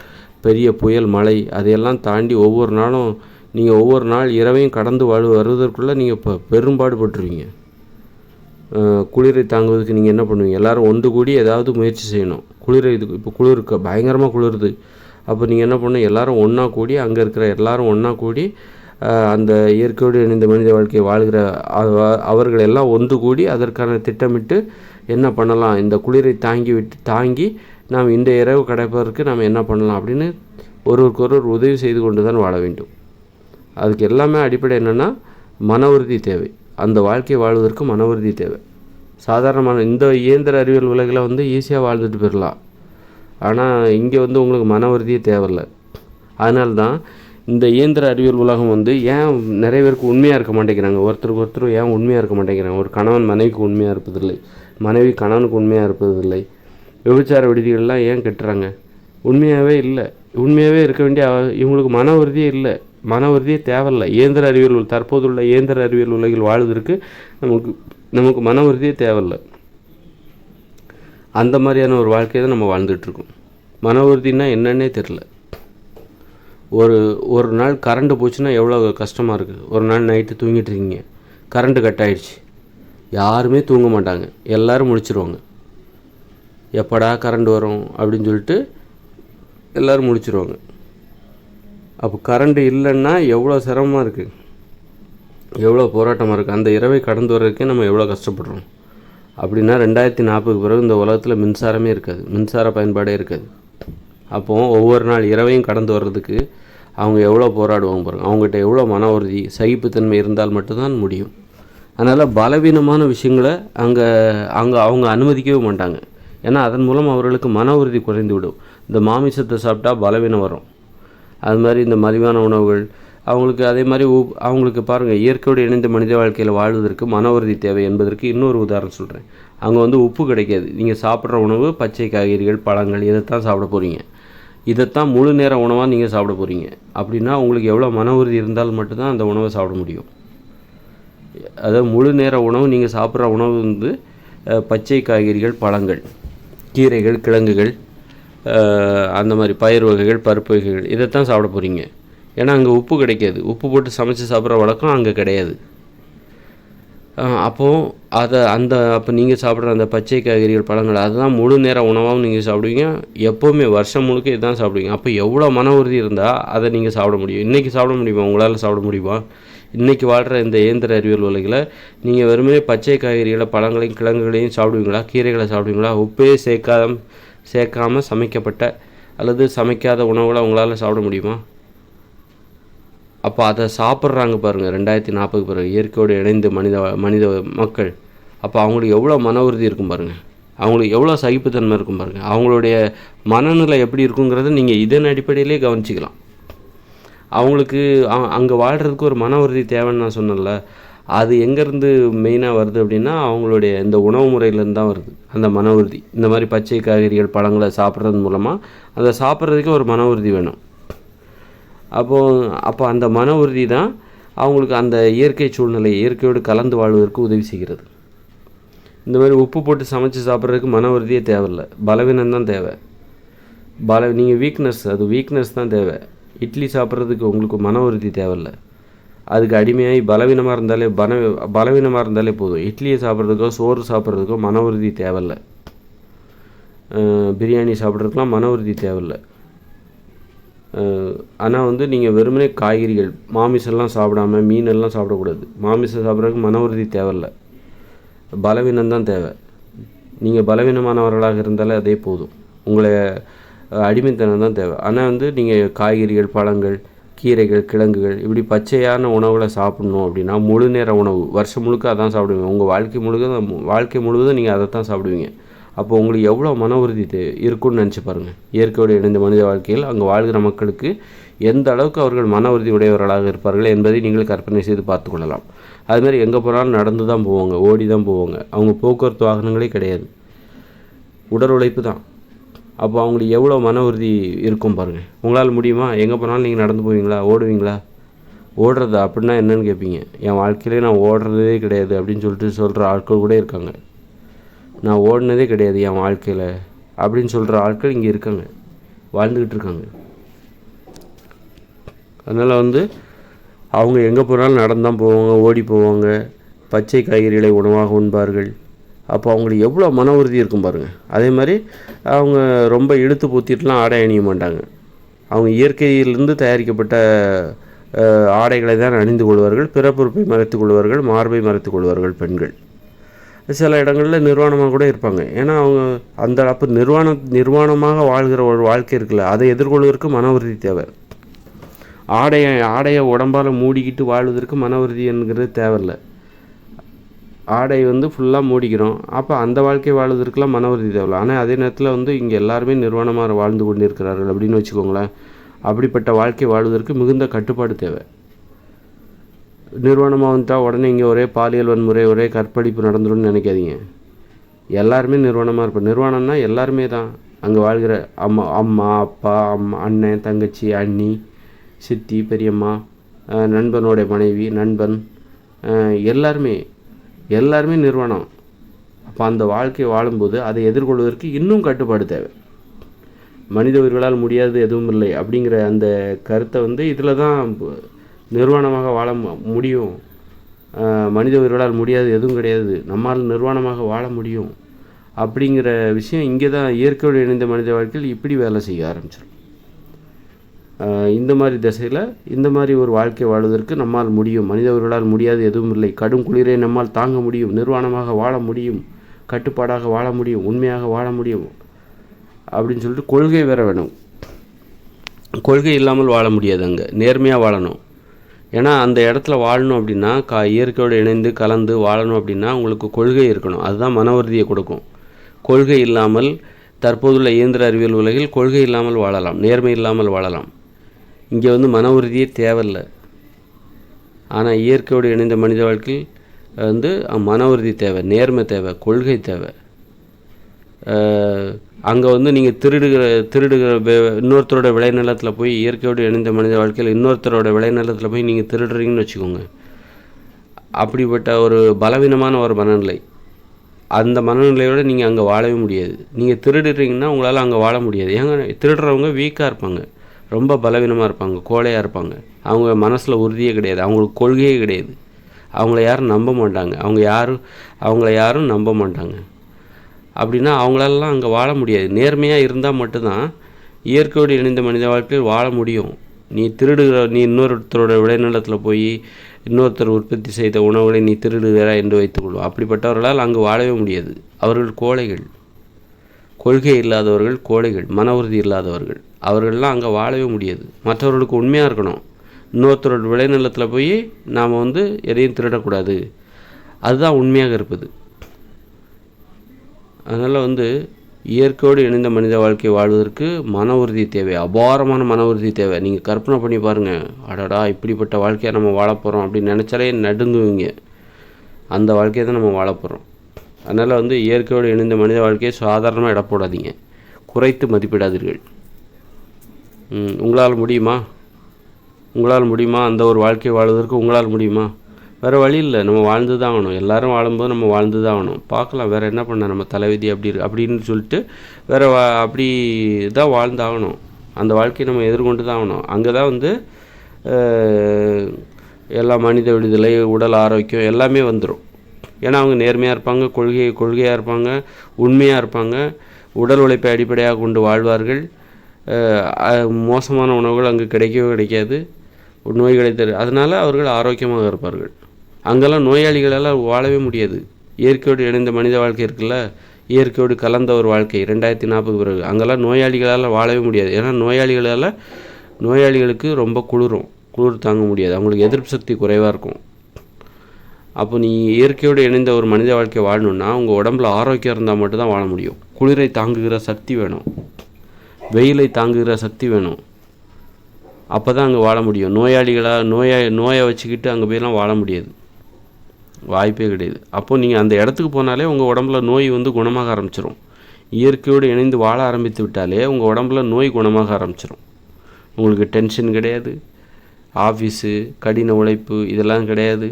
பெரிய புயல், மழை அதையெல்லாம் தாண்டி ஒவ்வொரு நாளும் நீங்கள் ஒவ்வொரு நாள் இரவையும் கடந்து வருவதற்குள்ளே நீங்கள் இப்போ பெரும்பாடுபட்டுருவீங்க. குளிரை தாங்குவதுக்கு நீங்கள் என்ன பண்ணுவீங்க? எல்லோரும் ஒன்று கூடி ஏதாவது முயற்சி செய்யணும். குளிரை இப்போ குளிருக்கு பயங்கரமாக குளிருது. அப்போ நீங்கள் என்ன பண்ணணும்? எல்லோரும் ஒன்றா கூடி, அங்கே இருக்கிற எல்லோரும் ஒன்றா கூடி அந்த இயற்கையோடு இணைந்த மனித வாழ்க்கையை வாழ்கிற அவர்கள் எல்லாம் ஒன்று கூடி அதற்கான திட்டமிட்டு என்ன பண்ணலாம், இந்த குளிரை தாங்கி நாம் இந்த இரவு கிடைப்பதற்கு நாம் என்ன பண்ணலாம் அப்படின்னு ஒருவருக்கொருவர் உதவி செய்து கொண்டு தான் வாழ வேண்டும். அதுக்கு எல்லாமே அடிப்படை என்னென்னா மன உறுதி தேவை. அந்த வாழ்க்கையை வாழ்வதற்கு மன உறுதி தேவை. சாதாரணமான இந்த இயந்திர அறிவியல் உலகில் வந்து ஈஸியாக வாழ்ந்துட்டு போயிடலாம். ஆனால் இங்கே வந்து உங்களுக்கு மன உறுதியே தேவையில்லை. அதனால தான் இந்த இயந்திர அறிவியல் உலகம் வந்து ஏன் நிறைய பேருக்கு உண்மையாக இருக்க மாட்டேங்கிறாங்க, ஒருத்தருக்கு ஒருத்தர் ஏன் உண்மையாக இருக்க மாட்டேங்கிறாங்க. ஒரு கணவன் மனைவிக்கு உண்மையாக இருப்பதில்லை, மனைவி கணவனுக்கு உண்மையாக இருப்பதில்லை. விபச்சார விடுதிகள்லாம் ஏன் கட்டுறாங்க? உண்மையாகவே இல்லை. உண்மையாகவே இருக்க வேண்டிய இவங்களுக்கு மன உறுதியே இல்லை, மன உறுதியே தேவையில்லை. இயந்திர அறிவியல் தற்போதுள்ள இயந்திர அறிவியல் உலகில் வாழ்வதற்கு நமக்கு மன உறுதியே தேவையில்லை. அந்த மாதிரியான ஒரு வாழ்க்கையை தான் நம்ம வாழ்ந்துட்டுருக்கோம். மன உறுதினா என்னன்னே தெரில. ஒரு நாள் கரண்ட்டு போச்சுன்னா எவ்வளோ கஷ்டமாக இருக்குது. ஒரு நாள் நைட்டு தூங்கிட்டு இருக்கீங்க, கரண்ட்டு கட் ஆகிடுச்சு, யாருமே தூங்க மாட்டாங்க, எல்லோரும் முழிச்சிருவாங்க. எப்படா கரண்ட் வரும் அப்படின்னு சொல்லிட்டு எல்லோரும் முழிச்சிருவாங்க. அப்போ கரண்ட்டு இல்லைன்னா எவ்வளோ சிரமமாக இருக்குது, எவ்வளோ போராட்டமாக இருக்குது. அந்த இரவை கடந்து வர்றதுக்கே நம்ம எவ்வளோ கஷ்டப்படுறோம். அப்படின்னா 2040 பிறகு இந்த உலகத்தில் மின்சாரமே இருக்காது, மின்சார பயன்பாடே இருக்காது. அப்போது ஒவ்வொரு நாள் இரவையும் கடந்து வர்றதுக்கு அவங்க எவ்வளோ போராடுவாங்க பாருங்கள். அவங்ககிட்ட எவ்வளோ மன உறுதி, சகிப்புத்தன்மை இருந்தால் மட்டும்தான் முடியும். அதனால் பலவீனமான விஷயங்களை அவங்க அனுமதிக்கவே மாட்டாங்க. ஏன்னா அதன் மூலம் அவர்களுக்கு மன உறுதி குறைந்து விடும். இந்த மாமிசத்தை சாப்பிட்டா பலவீனம் வரும். அது மாதிரி இந்த மலிவான உணவுகள் அவங்களுக்கு, அதே மாதிரி அவங்களுக்கு பாருங்கள், இயற்கையோடு இணைந்த மனித வாழ்க்கையில் வாழ்வதற்கு மன உறுதி தேவை என்பதற்கு இன்னொரு உதாரணம் சொல்கிறேன். அங்கே வந்து உப்பு கிடைக்காது. நீங்கள் சாப்பிட்ற உணவு பச்சை காய்கறிகள், பழங்கள், இதைத்தான் சாப்பிட போகிறீங்க. இதைத்தான் முழு நேர உணவாக நீங்கள் சாப்பிட போகிறீங்க. அப்படின்னா உங்களுக்கு எவ்வளோ மன உறுதி இருந்தால் மட்டும்தான் அந்த உணவை சாப்பிட முடியும். அதாவது முழு நேர உணவு, நீங்கள் சாப்பிட்ற உணவு வந்து பச்சை காய்கறிகள், பழங்கள், கீரைகள், கிழங்குகள், அந்த மாதிரி பயிர் வகைகள், பருப்பு வகைகள், இதைத்தான் சாப்பிட போகிறீங்க. ஏன்னா அங்கே உப்பு கிடைக்காது. உப்பு போட்டு சமைச்சு சாப்பிட்ற வழக்கம் அங்கே கிடையாது. அப்போ நீங்கள் சாப்பிட்ற அந்த பச்சை காய்கறிகள், பழங்கள், அதுதான் முழு நேர உணவாகவும் நீங்கள் சாப்பிடுவீங்க. எப்போவுமே வருஷம் முழுக்க இதுதான் சாப்பிடுவீங்க. அப்போ எவ்வளோ மன உறுதி இருந்தால் அதை நீங்கள் சாப்பிட முடியும். இன்றைக்கி சாப்பிட முடியுமா? உங்களால் சாப்பிட முடியுமா? இன்றைக்கி வாழ்கிற இந்த இயந்திர அறிவியல் உலகில் நீங்கள் வெறுமனே பச்சை காய்கறிகளை, பழங்களையும், கிழங்குகளையும் சாப்பிடுவீங்களா? கீரைகளை சாப்பிடுவீங்களா? உப்பே சேர்க்காமல் சமைக்கப்பட்ட அல்லது சமைக்காத உணவுகளை உங்களால் சாப்பிட முடியுமா? அப்போ அதை சாப்பிட்றாங்க பாருங்கள் 2040 பிறகு இயற்கையோடு இணைந்து மனித மக்கள். அப்போ அவங்களுக்கு எவ்வளோ மன உறுதி இருக்கும் பாருங்கள், அவங்களுக்கு எவ்வளோ சகிப்புத்தன்மை இருக்கும் பாருங்கள், அவங்களுடைய மனநிலை எப்படி இருக்குங்கிறத நீங்கள் இதன் அடிப்படையிலே கவனிச்சிக்கலாம். அவங்களுக்கு அங்கே வாழ்கிறதுக்கு ஒரு மன உறுதி தேவைன்னு நான் சொன்னேன்ல, அது எங்கேருந்து மெயினாக வருது அப்படின்னா அவங்களுடைய இந்த உணவு முறையிலேருந்து தான் வருது அந்த மன உறுதி. இந்த மாதிரி பச்சை காய்கறிகள், பழங்களை சாப்பிட்றது மூலமாக அதை சாப்பிட்றதுக்கு ஒரு மன உறுதி வேணும். அப்போ அந்த மன உறுதி தான் அவங்களுக்கு அந்த இயற்கை சூழ்நிலை, இயற்கையோடு கலந்து வாழ்வதற்கு உதவி செய்கிறது. இந்த மாதிரி உப்பு போட்டு சமைச்சு சாப்பிட்றதுக்கு மன உறுதியே தேவையில்லை, பலவீனம் தான் தேவை. நீங்கள் வீக்னஸ் தான் தேவை. இட்லி சாப்பிட்றதுக்கு உங்களுக்கு மன உறுதி தேவையில்லை. அதுக்கு அடிமையாகி பலவீனமாக இருந்தாலே போதும். இட்லியை சாப்பிட்றதுக்கோ சோறு சாப்பிட்றதுக்கோ மன உறுதி தேவையில்லை. பிரியாணி சாப்பிட்றதுக்கெலாம் மன உறுதி தேவையில்லை. ஆனால் வந்து நீங்கள் வெறுமனே காய்கறிகள், மாமிசம்லாம் சாப்பிடாமல், மீனெல்லாம் சாப்பிடக்கூடாது. மாமிசம் சாப்பிட்றதுக்கு மன உறுதி தேவையில்லை, பலவீனம்தான் தேவை. நீங்கள் பலவீனமானவர்களாக இருந்தாலே அதே போதும். உங்களை அடிமைத்தனம் தான் தேவை. ஆனால் வந்து நீங்கள் காய்கறிகள், பழங்கள், கீரைகள், கிழங்குகள், இப்படி பச்சையான உணவுகளை சாப்பிட்ணும் அப்படின்னா முழு நேர உணவு வருஷம் முழுக்க அதான் சாப்பிடுவீங்க. உங்கள் வாழ்க்கை முழுவதும் நீங்கள் அதை தான் சாப்பிடுவீங்க. அப்போ உங்களுக்கு எவ்வளோ மன உறுதி இருக்குன்னு நினச்சி பாருங்கள். இயற்கையோடு இணைந்த மனித வாழ்க்கையில் அங்கே வாழ்கிற மக்களுக்கு எந்த அளவுக்கு அவர்கள் மன உறுதி உடையவர்களாக இருப்பார்கள் என்பதை நீங்கள் கற்பனை செய்து பார்த்து கொள்ளலாம். அதுமாதிரி எங்கே போனாலும் நடந்து தான் போவாங்க, ஓடி தான் போவாங்க. அவங்க போக்குவரத்து வாகனங்களே கிடையாது, உடல் உழைப்பு தான். அப்போ அவங்களுக்கு எவ்வளோ மன உறுதி இருக்கும் பாருங்கள். உங்களால் முடியுமா? எங்கே போனாலும் நீங்கள் நடந்து போவீங்களா? ஓடுவீங்களா? ஓடுறதா அப்படின்னா என்னென்னு கேட்பீங்க. என் வாழ்க்கையிலே நான் ஓடுறதே கிடையாது அப்படின்னு சொல்கிற ஆட்கள் கூட இருக்காங்க. நான் ஓடினதே கிடையாது என் வாழ்க்கையில் அப்படின்னு சொல்கிற ஆட்கள் இங்கே இருக்காங்க, வாழ்ந்துக்கிட்டு இருக்காங்க. அதனால் அவங்க எங்கே போனாலும் நடந்தான் போவாங்க, ஓடி போவாங்க, பச்சை காய்கறிகளை உணவாக உண்பார்கள். அப்போ அவங்களுக்கு எவ்வளோ மன உறுதி இருக்கும் பாருங்கள். அதே மாதிரி அவங்க ரொம்ப இழுத்து பூத்திட்டுலாம் ஆடை அணிய மாட்டாங்க. அவங்க இயற்கையிலிருந்து தயாரிக்கப்பட்ட ஆடைகளை தான் அணிந்து கொள்வார்கள். பிறப்புறுப்பை மறைத்து கொள்வார்கள், மார்பை மறைத்து கொள்வார்கள் பெண்கள். சில இடங்களில் நிர்வாணமாக கூட இருப்பாங்க. ஏன்னா அவங்க அப்போ நிர்வாணமாக வாழ்கிற ஒரு வாழ்க்கை இருக்குல்ல, அதை எதிர்கொள்வதற்கு மன உறுதி தேவை. ஆடையை உடம்பால் மூடிக்கிட்டு வாழ்வதற்கு மன உறுதி என்கிறது தேவையில்லை. ஆடை ஃபுல்லாக மூடிக்கிறோம், அப்போ அந்த வாழ்க்கை வாழ்வதற்கெல்லாம் மன உறுதி தேவையில்லை. ஆனால் அதே நேரத்தில் இங்கே எல்லாருமே நிர்வாணமாக வாழ்ந்து கொண்டு இருக்கிறார்கள் அப்படின்னு வச்சுக்கோங்களேன். அப்படிப்பட்ட வாழ்க்கை வாழ்வதற்கு மிகுந்த கட்டுப்பாடு தேவை. நிர்வாணமாக வந்துட்டால் உடனே இங்கே ஒரே பாலியல் வன்முறை, ஒரே கற்பழிப்பு நடந்துடும்னு நினைக்காதீங்க. எல்லாருமே நிர்வாணமாக இருப்போம். நிர்வாணம்னா எல்லாருமே தான். அங்கே வாழ்கிற அம்மா அப்பா, அண்ணன் தங்கச்சி, அண்ணி, சித்தி, பெரியம்மா, நண்பனோட மனைவி, நண்பன், எல்லாருமே நிர்வாணம். அப்போ அந்த வாழ்க்கையை வாழும்போது அதை எதிர்கொள்வதற்கு இன்னும் கட்டுப்பாடு தேவை. மனித உயிர்களால் முடியாது எதுவும் இல்லை அப்படிங்கிற அந்த கருத்தை இதில் தான் நிர்வாணமாக வாழ முடியும். மனித உயிர்களால் முடியாது எதுவும் கிடையாது, நம்மால் நிர்வாணமாக வாழ முடியும் அப்படிங்கிற விஷயம் இங்கே தான் இயற்கையோடு இணைந்த மனித வாழ்க்கையில் இப்படி வேலை செய்ய ஆரம்பிச்சிடும். இந்த மாதிரி திசையில் இந்த மாதிரி ஒரு வாழ்க்கை வாழ்வதற்கு நம்மால் முடியும். மனித உயிர்களால் முடியாது எதுவும் இல்லை. கடும் குளிரை நம்மால் தாங்க முடியும், நிர்வாணமாக வாழ முடியும், கட்டுப்பாடாக வாழ முடியும், உண்மையாக வாழ முடியும் அப்படின்னு சொல்லிட்டு கொள்கை வேற வேணும். கொள்கை இல்லாமல் வாழ முடியாது. அங்கே நேர்மையாக வாழணும். ஏன்னா அந்த இடத்துல வாழணும் அப்படின்னா இயற்கையோடு இணைந்து கலந்து வாழணும் அப்படின்னா உங்களுக்கு கொள்கை இருக்கணும். அதுதான் மன உறுதியை கொடுக்கும். கொள்கை இல்லாமல் தற்போதுள்ள இயந்திர அறிவியல் உலகில் கொள்கை இல்லாமல் வாழலாம், நேர்மை இல்லாமல் வாழலாம். இங்கே மன உறுதியே தேவையில்லை. ஆனால் இயற்கையோடு இணைந்த மனித வாழ்க்கையில் மன உறுதி தேவை, நேர்மை தேவை, கொள்கை தேவை. அங்கே நீங்கள் திருடுகிற இன்னொருத்தரோட விளைநிலத்தில் போய், இயற்கையோடு இணைந்த மனித வாழ்க்கையில் இன்னொருத்தரோட விளைநிலத்தில் போய் நீங்கள் திருடுறீங்கன்னு வச்சுக்கோங்க. அப்படிப்பட்ட ஒரு பலவீனமான ஒரு மனநிலை. அந்த மனநிலையோடு நீங்கள் அங்கே வாழவே முடியாது. நீங்கள் திருடுறீங்கன்னா உங்களால் அங்கே வாழ முடியாது. ஏங்க திருடுறவங்க வீக்காக இருப்பாங்க, ரொம்ப பலவீனமாக இருப்பாங்க, கோழையாக இருப்பாங்க. அவங்க மனசில் உறுதியே கிடையாது, அவங்களுக்கு கொள்கையே கிடையாது. அவங்கள யாரும் நம்ப மாட்டாங்க, அவங்கள யாரும் நம்ப மாட்டாங்க. அப்படின்னா அவங்களாலாம் அங்கே வாழ முடியாது. நேர்மையாக இருந்தால் மட்டும்தான் இயற்கையோடு இணைந்த மனித வாழ்க்கையில் வாழ முடியும். நீ இன்னொருத்தரோட விளைநிலத்தில் போய் இன்னொருத்தர் உற்பத்தி செய்த உணவுகளை நீ திருடுகிறாய் என்று வைத்துக்கொள்வோம். அப்படிப்பட்டவர்களால் அங்கு வாழவே முடியாது. அவர்கள் கோழைகள், கொள்கை இல்லாதவர்கள், கோழைகள், மன உறுதி இல்லாதவர்கள். அவர்கள்லாம் அங்கே வாழவே முடியாது. மற்றவர்களுக்கு உண்மையாக இருக்கணும். இன்னொருத்தரோட விளைநிலத்தில் போய் நாம் எதையும் திருடக்கூடாது. அதுதான் உண்மையாக இருப்பது. அதனால் இயற்கையோடு இணைந்த மனித வாழ்க்கை வாழ்வதற்கு மன உறுதி தேவை, அபாரமான மன உறுதி தேவை. நீங்கள் கற்பனை பண்ணி பாருங்கள். அடடா, இப்படிப்பட்ட வாழ்க்கையை நம்ம வாழப்போகிறோம் அப்படின்னு நினச்சாலே நடுங்குவீங்க. அந்த வாழ்க்கையை தான் நம்ம வாழப்போகிறோம். அதனால் இயற்கையோடு இணைந்த மனித வாழ்க்கையை சாதாரணமாக இட போடாதீங்க, குறைத்து மதிப்பிடாதீர்கள். உங்களால் முடியுமா அந்த ஒரு வாழ்க்கை வாழ்வதற்கு? உங்களால் முடியுமா? வேறு வழி இல்லை, நம்ம வாழ்ந்து தான் ஆகணும். எல்லோரும் வாழும்போது நம்ம வாழ்ந்து தான் ஆகணும். பார்க்கலாம் வேறு என்ன பண்ண, நம்ம தலைவிதி அப்படின்னு சொல்லிட்டு வேறு அப்படி தான் வாழ்ந்தாகணும். அந்த வாழ்க்கையை நம்ம எதிர்கொண்டு தான் ஆகணும். அங்கே தான் எல்லா மனித விடுதலை, உடல் ஆரோக்கியம் எல்லாமே வந்துடும். ஏன்னா அவங்க நேர்மையாக இருப்பாங்க, கொள்கையாக இருப்பாங்க, உண்மையாக இருப்பாங்க, உடல் உழைப்பை அடிப்படையாக கொண்டு வாழ்வார்கள். மோசமான உணவுகள் அங்கே கிடைக்காது, நோய்களை அதனால் அவர்கள் ஆரோக்கியமாக இருப்பார்கள். அங்கெல்லாம் நோயாளிகளால் வாழவே முடியாது. இயற்கையோடு இணைந்த மனித வாழ்க்கை இருக்குல்ல, இயற்கையோடு கலந்த ஒரு வாழ்க்கை 2040 பிறகு அங்கெல்லாம் நோயாளிகளால் வாழவே முடியாது. ஏன்னா நோயாளிகளுக்கு ரொம்ப குளிர் தாங்க முடியாது, அவங்களுக்கு எதிர்ப்பு சக்தி குறைவாக இருக்கும். அப்போ நீ இயற்கையோடு இணைந்த ஒரு மனித வாழ்க்கை வாழணுன்னா உங்கள் உடம்புல ஆரோக்கியம் இருந்தால் மட்டும்தான் வாழ முடியும். குளிரை தாங்குகிற சக்தி வேணும், வெயிலை தாங்குகிற சக்தி வேணும். அப்போ தான் அங்கே வாழ முடியும். நோயை வச்சுக்கிட்டு அங்கே போயெல்லாம் வாழ முடியாது, வாய்ப்பே கிடையாது. அப்போது நீங்கள் அந்த இடத்துக்கு போனாலே உங்கள் உடம்புல நோய் குணமாக ஆரம்பிச்சிடும். இயற்கையோடு இணைந்து வாழ ஆரம்பித்து விட்டாலே உங்கள் உடம்புல நோய் குணமாக ஆரம்பிச்சிடும். உங்களுக்கு டென்ஷன் கிடையாது, ஆஃபீஸு கடின உழைப்பு இதெல்லாம் கிடையாது.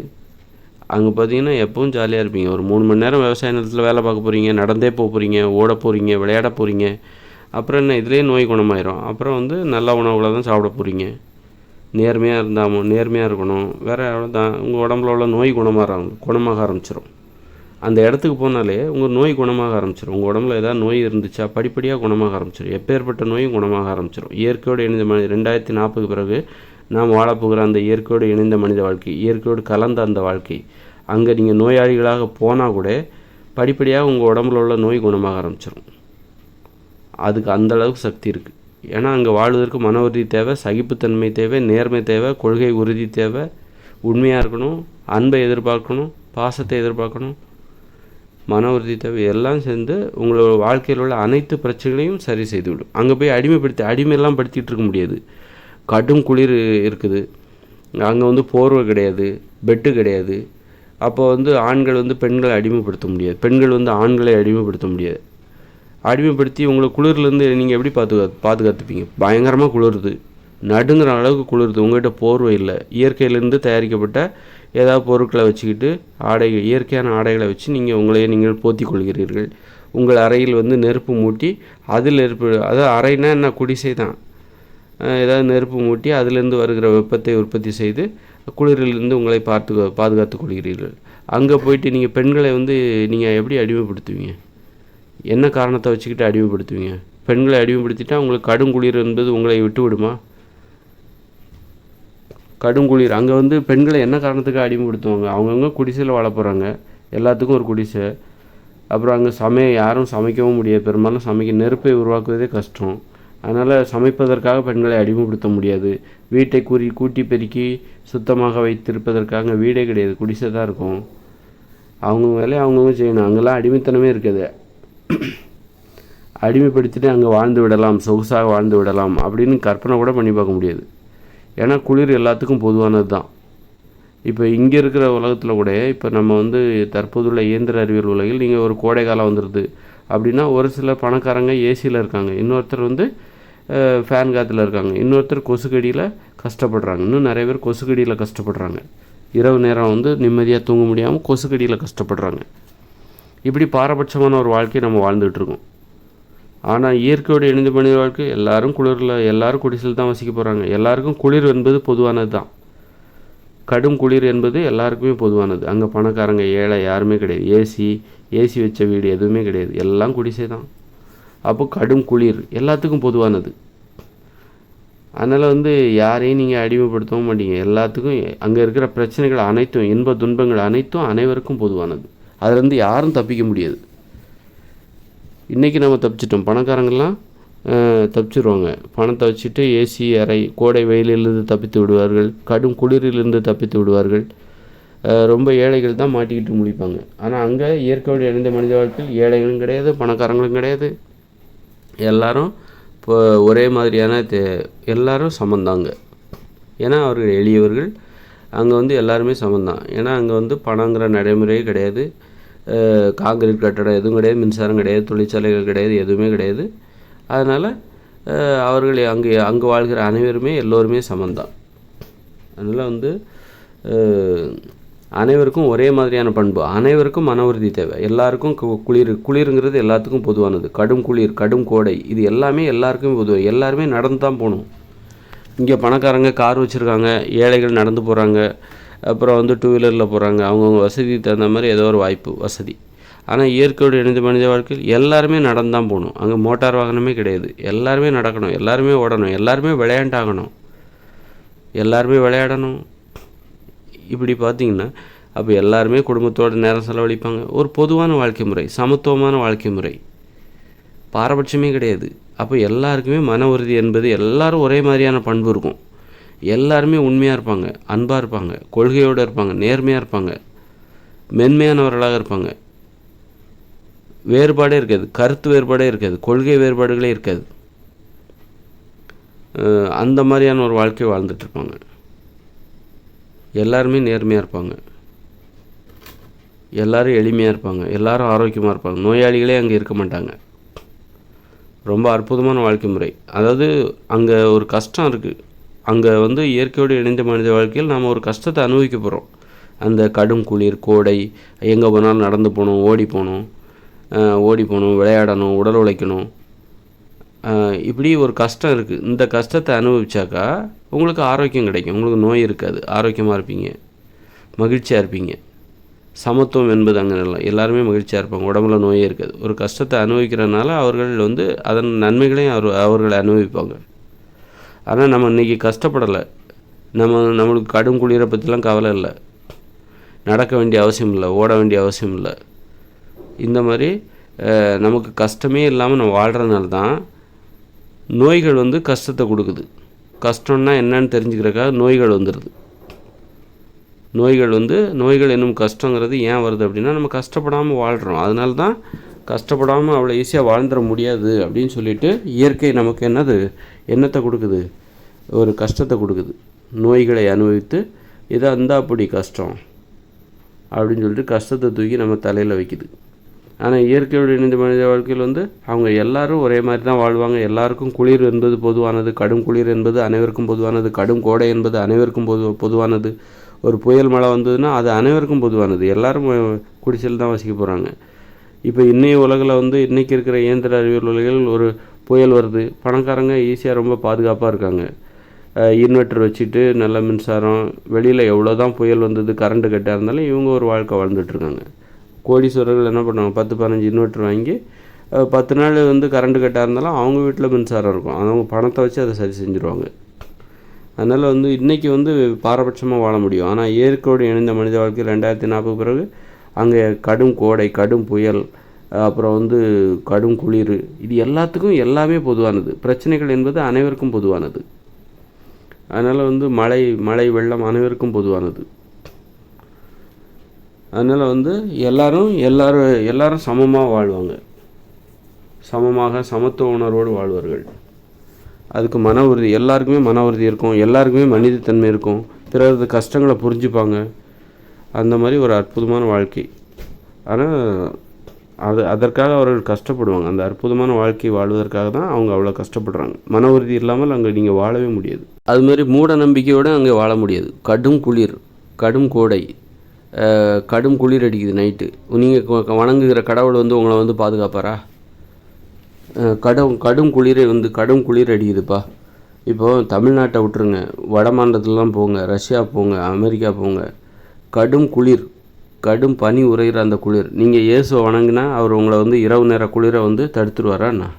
அங்கே பார்த்தீங்கன்னா எப்பவும் ஜாலியாக இருப்பீங்க. ஒரு 3 மணி நேரம் விவசாய நிலத்தில் வேலை பார்க்க போகிறீங்க, நடந்தே போகிறீங்க, ஓட போகிறீங்க, விளையாட போகிறீங்க. அப்புறம் என்ன, இதுலேயே நோய் குணமாயிரும். அப்புறம் நல்ல உணவுகளை தான் சாப்பிட போகிறீங்க. நேர்மையாக இருக்கணும். வேறு அவ்வளோதான். உங்கள் உடம்புல உள்ள நோய் குணமாக ஆரம்பிச்சிடும். அந்த இடத்துக்கு போனாலே உங்கள் நோய் குணமாக ஆரம்பிச்சிடும். உங்கள் உடம்புல ஏதாவது நோய் இருந்துச்சா படிப்படியாக குணமாக ஆரம்பிச்சிடும். எப்பேற்பட்ட நோயும் குணமாக ஆரம்பிச்சிடும். இயற்கையோடு இணைந்த 2040 பிறகு நாம் வாழப்போகிற அந்த இயற்கையோடு இணைந்த மனித வாழ்க்கை, இயற்கையோடு கலந்த அந்த வாழ்க்கை, அங்கே நீங்கள் நோயாளிகளாக போனால் கூட படிப்படியாக உங்கள் உடம்புல உள்ள நோய் குணமாக ஆரம்பிச்சிடும். அதுக்கு அந்தளவுக்கு சக்தி இருக்குது. ஏன்னா அங்கே வாழ்வதற்கு மன உறுதி தேவை, சகிப்புத்தன்மை தேவை, நேர்மை தேவை, கொள்கை உறுதி தேவை, உண்மையாக இருக்கணும், அன்பை எதிர்பார்க்கணும், பாசத்தை எதிர்பார்க்கணும், மன உறுதி தேவை. எல்லாம் சேர்ந்து உங்களோட வாழ்க்கையில் உள்ள அனைத்து பிரச்சனைகளையும் சரி செய்துவிடும். அங்கே போய் அடிமையெல்லாம் படுத்திகிட்டு இருக்க முடியாது. கடும் குளிர் இருக்குது, அங்கே போர்வை கிடையாது, பெட்டு கிடையாது. அப்போ ஆண்கள் பெண்களை அடிமைப்படுத்த முடியாது, பெண்கள் ஆண்களை அடிமைப்படுத்த முடியாது. அடிமைப்படுத்தி உங்களை குளிர்லேருந்து நீங்கள் எப்படி பாதுகாத்துப்பீங்க? பயங்கரமாக குளிருது, நடுங்கிற அளவுக்கு குளிருது, உங்கள்கிட்ட போர்வை இல்லை. இயற்கையிலேருந்து தயாரிக்கப்பட்ட ஏதாவது பொருட்களை வச்சுக்கிட்டு இயற்கையான ஆடைகளை வச்சு நீங்கள் போத்தி கொள்கிறீர்கள். உங்கள் அறையில் நெருப்பு மூட்டி அதில் அதாவது அறைனா என்ன, குடிசை தான். ஏதாவது நெருப்பு மூட்டி அதிலிருந்து வருகிற வெப்பத்தை உற்பத்தி செய்து குளிரிலிருந்து உங்களை பாதுகாத்து கொள்கிறீர்கள். அங்கே போயிட்டு நீங்கள் பெண்களை நீங்கள் எப்படி அடிமைப்படுத்துவீங்க? என்ன காரணத்தை வச்சுக்கிட்டு அடிமைப்படுத்துவீங்க? பெண்களை அடிமைப்படுத்திட்டால் உங்களுக்கு கடுங்குளிர் என்பது உங்களை விட்டு விடுமா? கடுங்குளிர் அங்கே பெண்களை என்ன காரணத்துக்கு அடிமைப்படுத்துவாங்க? அவங்கவுங்க குடிசையில் வாழ போகிறாங்க, எல்லாத்துக்கும் ஒரு குடிசை. அப்புறம் அங்கே யாரும் சமைக்கவும் முடியாது, பெரும்பாலும் நெருப்பை உருவாக்குவதே கஷ்டம். அதனால் சமைப்பதற்காக பெண்களை அடிமைப்படுத்த முடியாது. வீட்டை கூட்டி பெருக்கி சுத்தமாக வைத்திருப்பதற்காக வீடே கிடையாது, குடிசை தான் இருக்கும். அவங்கவுங்க வேலையை அவங்கவுங்க செய்யணும். அங்கெல்லாம் அடிமைத்தனமே இருக்காது. அடிமைப்படுத்திட்டு அங்கே வாழ்ந்து விடலாம், சொகுசாக வாழ்ந்து விடலாம் அப்படின்னு கற்பனை கூட பண்ணி பார்க்க முடியாது. ஏன்னா குளிர் எல்லாத்துக்கும் பொதுவானது தான். இப்போ இங்கே இருக்கிற உலகத்தில் கூட இப்போ நம்ம தற்போதுள்ள இயந்திர அறிவியல் உலகில் நீங்கள் ஒரு கோடை காலம் வந்துடுது அப்படின்னா ஒரு சில பணக்காரங்க ஏசியில் இருக்காங்க, இன்னொருத்தர் ஃபேன் காற்றுல இருக்காங்க, இன்னொருத்தர் கொசுக்கடியில் கஷ்டப்படுறாங்க. இன்னும் நிறைய பேர் கொசுக்கடியில் கஷ்டப்படுறாங்க. இரவு நேரம் நிம்மதியாக தூங்க முடியாமல் கொசுக்கடியில் கஷ்டப்படுறாங்க. இப்படி பாரபட்சமான ஒரு வாழ்க்கையை நம்ம வாழ்ந்துகிட்டு இருக்கோம். ஆனால் இயற்கையோடு இணைந்த மனித வாழ்க்கை எல்லாரும் குளிரில், எல்லாரும் குடிசையில் தான் வசிக்க போகிறாங்க. எல்லாருக்கும் குளிர் என்பது பொதுவானது தான். கடும் குளிர் என்பது எல்லாருக்குமே பொதுவானது. அங்கே பணக்காரங்க ஏழை யாருமே கிடையாது. ஏசி வச்ச வீடு எதுவுமே கிடையாது, எல்லாம் குடிசை தான். அப்போ கடும் குளிர் எல்லாத்துக்கும் பொதுவானது. அதனால் யாரையும் நீங்கள் அடிமைப்படுத்தவும் மாட்டீங்க. எல்லாத்துக்கும் அங்கே இருக்கிற பிரச்சனைகள் அனைத்தும், இன்ப துன்பங்கள் அனைத்தும் அனைவருக்கும் பொதுவானது. அதுலேருந்து யாரும் தப்பிக்க முடியாது. இன்றைக்கி நம்ம தப்பிச்சிட்டோம், பணக்காரங்கள்லாம் தப்பிச்சிருவாங்க. பணத்தை வச்சுட்டு ஏசி அறை, கோடை வெயிலிலிருந்து தப்பித்து விடுவார்கள், கடும் குளிரிலிருந்து தப்பித்து விடுவார்கள். ரொம்ப ஏழைகள் தான் மாட்டிக்கிட்டு முடிப்பாங்க. ஆனால் அங்கே இயற்கையோடு இணைந்த மனித வாழ்க்கையில் ஏழைகளும் கிடையாது, பணக்காரங்களும் கிடையாது. எல்லாரும் இப்போ ஒரே மாதிரியான எல்லாரும் சமந்தாங்க. ஏன்னா அவர்கள் எளியவர்கள். அங்கே எல்லாருமே சமந்தான். ஏன்னா அங்கே பணங்கிற நடைமுறையே கிடையாது, காங்கிரீட் கட்டடம் எதுவும் கிடையாது, மின்சாரம் கிடையாது, தொழிற்சாலைகள் கிடையாது, எதுவுமே கிடையாது. அதனால் அவர்கள் அங்கே வாழ்கிற அனைவருமே எல்லோருமே சமந்தான். அதனால் அனைவருக்கும் ஒரே மாதிரியான பண்பு, அனைவருக்கும் மன உறுதி தேவை. எல்லாருக்கும் குளிருங்கிறது எல்லாத்துக்கும் பொதுவானது. கடும் குளிர், கடும் கோடை, இது எல்லாமே எல்லாருக்குமே பொதுவாக. எல்லாருமே நடந்து தான் போகணும். இங்கே பணக்காரங்க கார் வச்சுருக்காங்க, ஏழைகள் நடந்து போகிறாங்க, அப்புறம் 2 வீலரில் போகிறாங்க. அவங்கவுங்க வசதிக்கு தகுந்த மாதிரி ஏதோ ஒரு வாய்ப்பு வசதி. ஆனால் இயற்கையோடு இணைந்த மனித வாழ்க்கையில் எல்லாருமே நடந்து தான் போகணும். அங்கே மோட்டார் வாகனமே கிடையாது. எல்லாருமே நடக்கணும், எல்லாருமே ஓடணும், எல்லாருமே விளையாண்டாகணும், எல்லாருமே விளையாடணும். இப்படி பார்த்திங்கன்னா அப்போ எல்லாருமே குடும்பத்தோடு நேரம் செலவழிப்பாங்க. ஒரு பொதுவான வாழ்க்கை முறை, சமத்துவமான வாழ்க்கை முறை, பாரபட்சமே கிடையாது. அப்போ எல்லாருக்குமே மன உறுதி என்பது, எல்லாரும் ஒரே மாதிரியான பண்பு இருக்கும். எல்லாருமே உண்மையாக இருப்பாங்க, அன்பாக இருப்பாங்க, கொள்கையோடு இருப்பாங்க, நேர்மையாக இருப்பாங்க, மென்மையானவர்களாக இருப்பாங்க. வேறுபாடே இருக்காது, கருத்து வேறுபாடே இருக்காது, கொள்கை வேறுபாடுகளே இருக்காது. அந்த மாதிரியான ஒரு வாழ்க்கை வாழ்ந்துட்டுருப்பாங்க. எல்லாருமே நேர்மையாக இருப்பாங்க, எல்லாரும் எளிமையாக இருப்பாங்க, எல்லாரும் ஆரோக்கியமாக இருப்பாங்க. நோயாளிகளே அங்கே இருக்க மாட்டாங்க. ரொம்ப அற்புதமான வாழ்க்கை முறை. அதாவது அங்கே ஒரு கஷ்டம் இருக்குது. அங்கே வந்து இயற்கையோடு இணைந்த மனித வாழ்க்கையில் நாம் ஒரு கஷ்டத்தை அனுபவிக்க போகிறோம். அந்த கடும் குளிர், கோடை, எங்கே போனாலும் நடந்து போகணும், ஓடி போகணும், விளையாடணும், உடல் உழைக்கணும், இப்படி ஒரு கஷ்டம் இருக்குது. இந்த கஷ்டத்தை அனுபவிச்சாக்கா உங்களுக்கு ஆரோக்கியம் கிடைக்கும். உங்களுக்கு நோய் இருக்காது, ஆரோக்கியமாக இருப்பீங்க, மகிழ்ச்சியாக இருப்பீங்க. சமத்துவம் என்பது அங்கே நல்லா எல்லாருமே மகிழ்ச்சியாக இருப்பாங்க, உடம்புல நோயே இருக்காது. ஒரு கஷ்டத்தை அனுபவிக்கிறதுனால அவர்கள் வந்து அதன் நன்மைகளையும் அவர்களை அனுபவிப்பாங்க. ஆனால் நம்ம இன்றைக்கி கஷ்டப்படலை. நம்மளுக்கு கடும் குளிரை பற்றிலாம் கவலை இல்லை, நடக்க வேண்டிய அவசியம் இல்லை, ஓட வேண்டிய அவசியம் இல்லை. இந்த மாதிரி நமக்கு கஷ்டமே இல்லாமல் நம்ம வாழ்கிறதுனால தான் நோய்கள் வந்து கஷ்டத்தை கொடுக்குது. கஷ்டம்னா என்னன்னு தெரிஞ்சுக்கிறக்காக நோய்கள் வந்துடுது. நோய்கள் என்னும் கஷ்டங்கிறது ஏன் வருது அப்படின்னா நம்ம கஷ்டப்படாமல் வாழ்கிறோம். அதனால தான் கஷ்டப்படாமல் அவ்வளோ ஈஸியாக வாழ்ந்துட முடியாது அப்படின்னு சொல்லிட்டு இயற்கை நமக்கு என்னத்தை கொடுக்குது, ஒரு கஷ்டத்தை கொடுக்குது. நோய்களை அனுபவித்து இதை அப்படி கஷ்டம் அப்படின்னு சொல்லிட்டு கஷ்டத்தை தூக்கி நம்ம தலையில் வைக்குது. ஆனால் இயற்கையோடு இணைந்த மனித வாழ்க்கையில் வந்து அவங்க எல்லாரும் ஒரே மாதிரி தான் வாழ்வாங்க. எல்லாருக்கும் குளிர் என்பது பொதுவானது, கடும் குளிர் என்பது அனைவருக்கும் பொதுவானது, கடும் கோடை என்பது அனைவருக்கும் பொதுவானது. ஒரு புயல் மழை வந்ததுன்னா அது அனைவருக்கும் பொதுவானது. எல்லோரும் குடிசையில் தான் வசிக்க போகிறாங்க. இப்போ இன்றைய உலகில் வந்து இன்றைக்கி இருக்கிற இயந்திர அறிவியல் உலகில் ஒரு புயல் வருது, பணக்காரங்க ஈஸியாக ரொம்ப பாதுகாப்பாக இருக்காங்க. இன்வெர்ட்டர் வச்சுட்டு நல்ல மின்சாரம், வெளியில் எவ்வளோ தான் புயல் வந்தது கரண்ட்டு கட்டாக இருந்தாலும் இவங்க ஒரு வாழ்க்கை வாழ்ந்துட்டுருக்காங்க. கோடீஸ்வரர்கள் என்ன பண்ணுவாங்க, 10-15 இன்வெர்ட்டர் வாங்கி 10 நாள் வந்து கரண்ட்டு கட்டாக இருந்தாலும் அவங்க வீட்டில் மின்சாரம் இருக்கும். அவங்க பணத்தை வச்சு அதை சரி செஞ்சுருவாங்க. அதனால் வந்து இன்றைக்கி வந்து பாரபட்சமாக வாழ முடியும். ஆனால் இயற்கையோடு இணைந்த மனித வாழ்க்கை 2040 பிறகு அங்கே கடும் கோடை, கடும் புயல், அப்புறம் வந்து கடும் குளிர், இது எல்லாத்துக்கும் எல்லாமே பொதுவானது. பிரச்சனைகள் என்பது அனைவருக்கும் பொதுவானது. அதனால் வந்து மழை வெள்ளம் அனைவருக்கும் பொதுவானது. அதனால் வந்து எல்லாரும் சமமாக வாழ்வாங்க, சமத்துவ உணர்வோடு வாழ்வார்கள். அதுக்கு மன உறுதி, எல்லாருக்குமே மன உறுதி இருக்கும், எல்லாருக்குமே மனிதத்தன்மை இருக்கும், பிறரது கஷ்டங்களை புரிஞ்சுப்பாங்க. அந்த மாதிரி ஒரு அற்புதமான வாழ்க்கை. ஆனால் அதற்காக அவர்கள் கஷ்டப்படுவாங்க. அந்த அற்புதமான வாழ்க்கை வாழ்வதற்காக தான் அவங்க அவ்வளோ கஷ்டப்படுறாங்க. மன உறுதி இல்லாமல் அங்கே நீங்கள் வாழவே முடியாது. அதுமாதிரி மூட நம்பிக்கையோடு அங்கே வாழ முடியாது. கடும் குளிர், கடும் கோடை, கடும் குளிர் அடிக்குது நைட்டு. நீங்கள் வணங்குகிற கடவுள் வந்து உங்களை வந்து பாதுகாப்பாரா? கடும் குளிர் அடிக்குதுப்பா. இப்போது தமிழ்நாட்டை விட்டுருங்க, வட மாநிலத்துலலாம் போங்க, ரஷ்யா போங்க, அமெரிக்கா போங்க, கடும் குளிர், கடும் பனி உரைகிற அந்த குளிர். நீங்கள் இயேசுவை வணங்கினா அவர் உங்களை வந்து இரவு நேர குளிரை வந்து தடுத்துருவாராண்ணா?